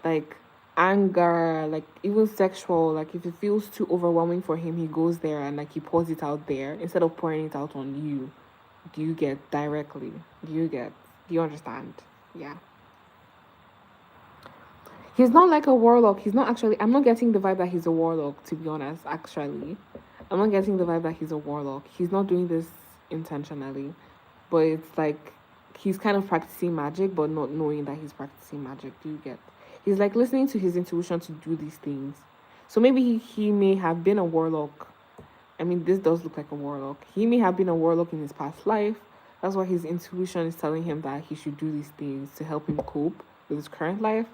like anger, like even sexual, like if it feels too overwhelming for him, he goes there and like he pours it out there instead of pouring it out on you. Do you get directly? Do you understand? Yeah. He's not like a warlock. He's not actually. I'm not getting the vibe that he's a warlock, to be honest, actually. I'm not getting the vibe that he's a warlock. He's not doing this intentionally. But it's like he's kind of practicing magic, but not knowing that he's practicing magic. Do you get? He's like listening to his intuition to do these things. So maybe he may have been a warlock. I mean, this does look like a warlock. He may have been a warlock in his past life. That's why his intuition is telling him that he should do these things to help him cope with his current life.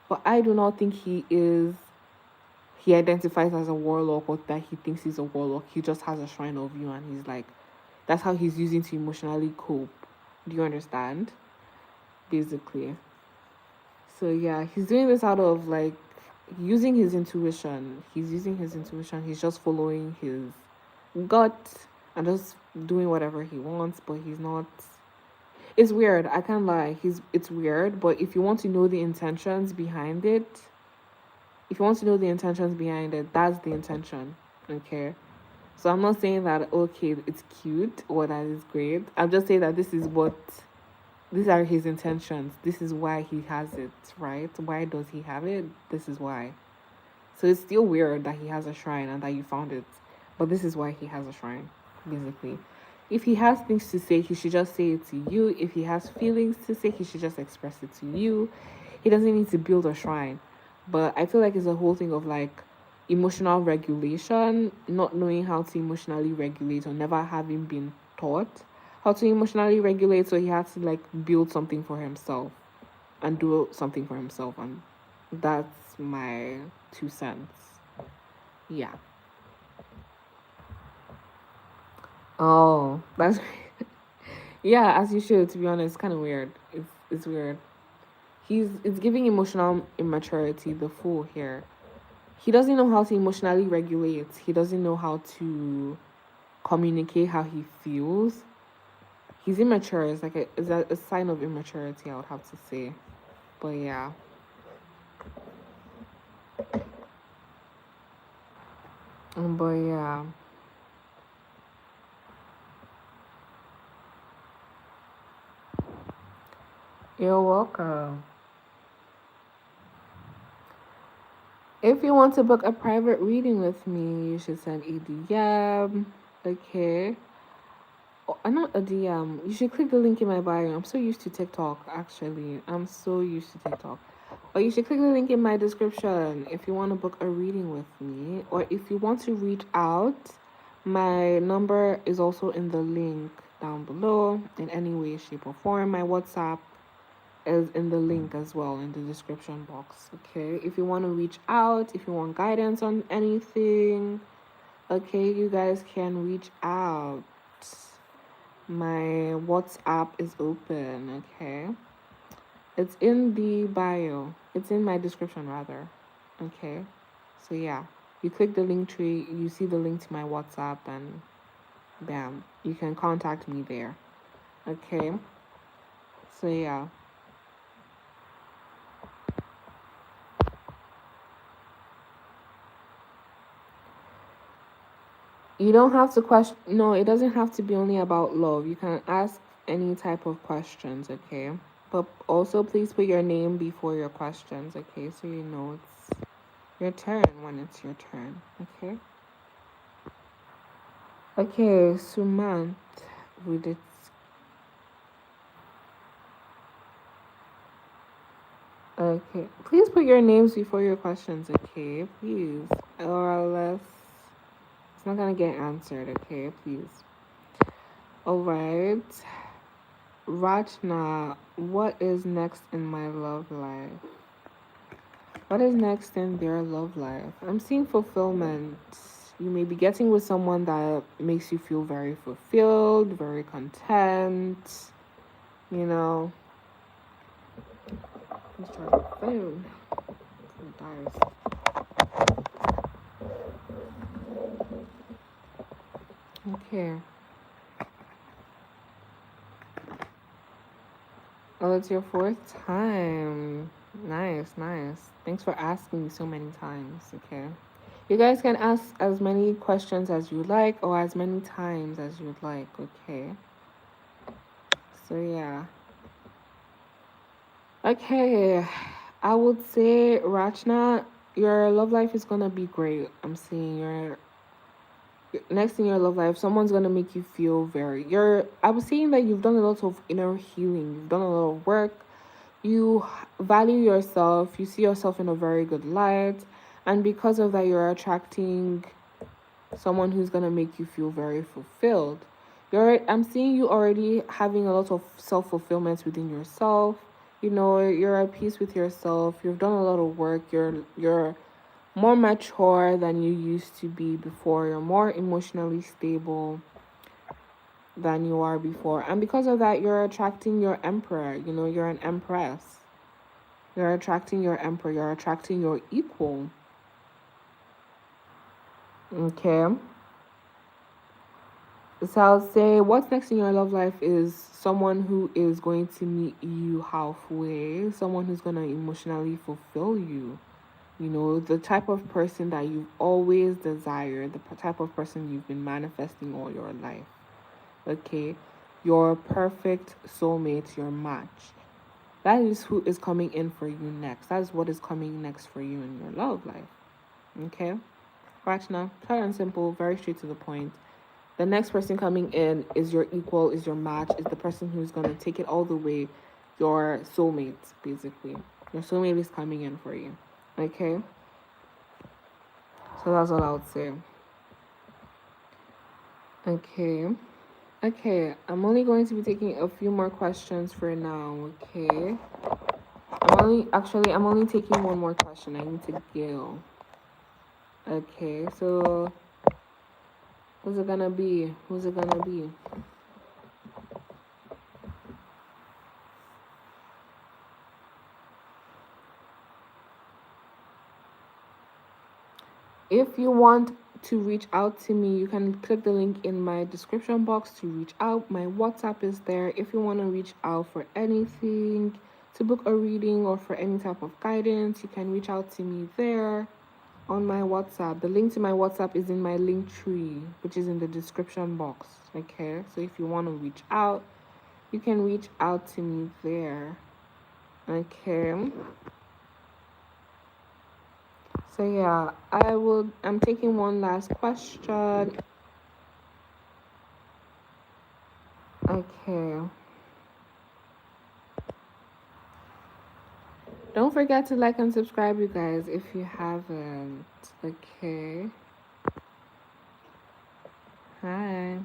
But I do not think he identifies as a warlock or that he thinks he's a warlock. He just has a shrine of you and he's like, that's how he's using to emotionally cope. Do you understand? Basically. So yeah, he's doing this out of like using his intuition. He's using his intuition. He's just following his gut and just doing whatever he wants, but he's not. It's weird. I can't lie. It's weird, but if you want to know the intentions behind it, if you want to know the intentions behind it, that's the intention. Okay. So I'm not saying that okay, it's cute or that is great. I'm just saying that these are his intentions. This is why he has it, right? Why does he have it? This is why. So it's still weird that he has a shrine and that you found it. But this is why he has a shrine, basically. If he has things to say, he should just say it to you. If he has feelings to say, he should just express it to you. He doesn't need to build a shrine. But I feel like it's a whole thing of like emotional regulation, not knowing how to emotionally regulate or never having been taught how to emotionally regulate. So he has to like build something for himself and do something for himself. And that's my 2 cents. Yeah. Oh, that's yeah. As you should. To be honest, it's kind of weird. It's weird. It's giving emotional immaturity. The fool here. He doesn't know how to emotionally regulate. He doesn't know how to communicate how he feels. He's immature. It's like a sign of immaturity. I would have to say. But yeah. But yeah. You're welcome. If you want to book a private reading with me, you should send a DM. Okay. Oh, not a DM. You should click the link in my bio. I'm so used to TikTok, actually. I'm so used to TikTok. Or you should click the link in my description if you want to book a reading with me. Or if you want to reach out, my number is also in the link down below in any way, shape, or form. My WhatsApp is in the link as well in the description box. Okay. If you want to reach out, if you want guidance on anything, okay, you guys can reach out. My WhatsApp is open, okay? It's in the bio. It's in my description rather. Okay. So yeah. You click the link tree, you see the link to my WhatsApp and bam. You can contact me there. Okay. So yeah. You don't have to question no, it doesn't have to be only about love. You can ask any type of questions, okay? But also please put your name before your questions, okay? So you know it's your turn when it's your turn, okay? Okay, Sumant with it. Okay, please put your names before your questions, okay? Please, or else it's not gonna get answered, okay? Please. All right, Rachna, what is next in my love life? What is next in their love life? I'm seeing fulfillment. You may be getting with someone that makes you feel very fulfilled, very content. You know, let's try the phone. It dies. Okay. Oh, it's your fourth time. Nice, nice. Thanks for asking me so many times. Okay. You guys can ask as many questions as you like or as many times as you'd like. Okay. So, yeah. Okay. I would say, Rachna, your love life is going to be great. I'm seeing your next in your love life, someone's gonna make you feel very. I was saying that you've done a lot of inner healing. You've done a lot of work. You value yourself. You see yourself in a very good light, and because of that, you're attracting someone who's gonna make you feel very fulfilled. I'm seeing you already having a lot of self fulfillment within yourself. You know, you're at peace with yourself. You've done a lot of work. You're more mature than you used to be before. You're more emotionally stable than you are before. And because of that, you're attracting your emperor. You know, you're an empress. You're attracting your emperor. You're attracting your equal. Okay. So I'll say what's next in your love life is someone who is going to meet you halfway, someone who's going to emotionally fulfill you. You know, the type of person that you've always desired, the type of person you've been manifesting all your life. Okay? Your perfect soulmate, your match. That is who is coming in for you next. That is what is coming next for you in your love life. Okay? Right now, short and simple, very straight to the point. The next person coming in is your equal, is your match, is the person who's going to take it all the way. Your soulmate, basically. Your soulmate is coming in for you. Okay? So that's all I would say. Okay. Okay, I'm only going to be taking a few more questions for now, okay? I'm only taking one more question. I need to go. Okay, so who's it gonna be? Who's it gonna be? If you want to reach out to me, you can click the link in my description box to reach out. My WhatsApp is there. If you want to reach out for anything, to book a reading or for any type of guidance, you can reach out to me there on my WhatsApp. The link to my WhatsApp is in my link tree, which is in the description box. Okay, so if you want to reach out, you can reach out to me there. Okay. So yeah, I'm taking one last question. Okay. Don't forget to like and subscribe, you guys, if you haven't. Okay. Hi.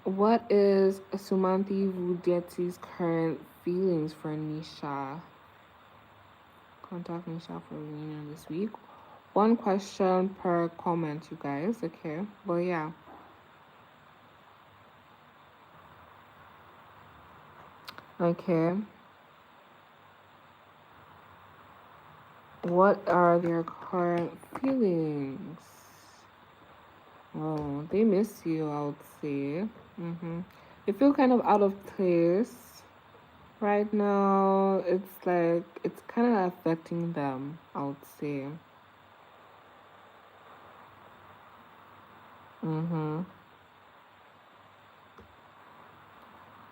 What is Sumanthi Vudeti's current feelings for Nisha? Contact Nisha for reunion this week. One question per comment, you guys. Okay. But yeah. Okay. What are their current feelings? Oh, they miss you, I would say. They feel kind of out of place right now. It's like it's kind of affecting them, I would say.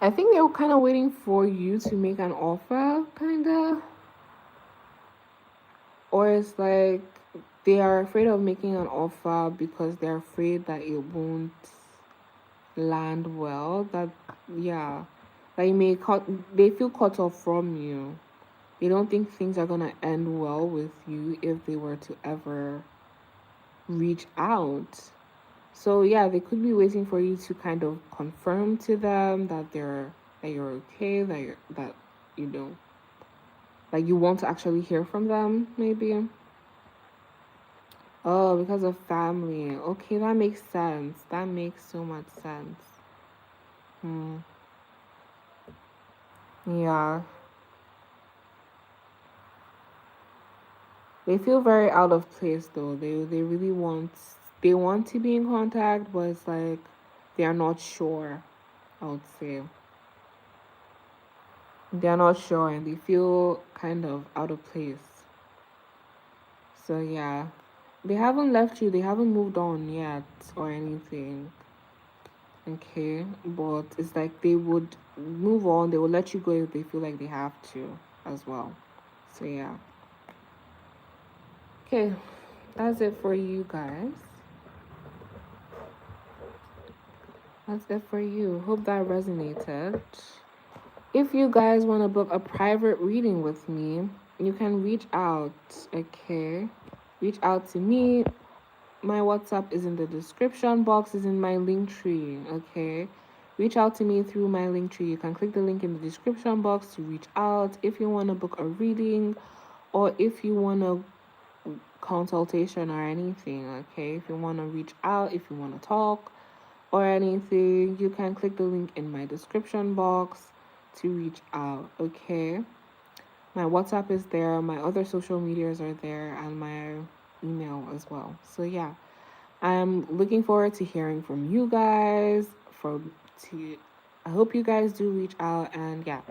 I think they were kind of waiting for you to make an offer, kind of. Or it's like they are afraid of making an offer because they're afraid that it won't land well. That, yeah. That you may cut, they feel cut off from you. They don't think things are going to end well with you if they were to ever reach out. So yeah, they could be waiting for you to kind of confirm to them that you're okay, that you know, like you want to actually hear from them, maybe. Oh, because of family. Okay, that makes sense. That makes so much sense. Yeah. They feel very out of place though. They really want to be in contact, but it's like they are not sure, I would say. They are not sure and they feel kind of out of place. So yeah. They haven't left you, they haven't moved on yet or anything. Okay. But it's like they would move on, they will let you go if they feel like they have to as well. So yeah. Okay. That's it for you guys. That's it for you. Hope that resonated. If you guys want to book a private reading with me, you can reach out, okay? Reach out to me. My WhatsApp is in the description box, is in my link tree, okay? Reach out to me through my link tree. You can click the link in the description box to reach out if you want to book a reading or if you want a consultation or anything, okay? If you want to reach out, if you want to talk or anything, you can click the link in my description box to reach out, okay? My WhatsApp is there, my other social medias are there, and my email as well. So yeah, I'm looking forward to hearing from you guys. I hope you guys do reach out, and yeah,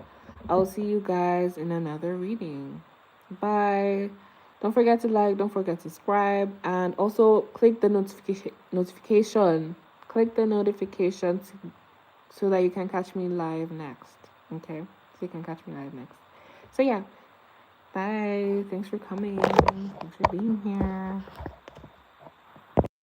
I'll see you guys in another reading. Bye. Don't forget to like, don't forget to subscribe, and also click the notification. Click the notification so that you can catch me live next. Okay? So you can catch me live next. So yeah. Bye. Thanks for coming. Thanks for being here.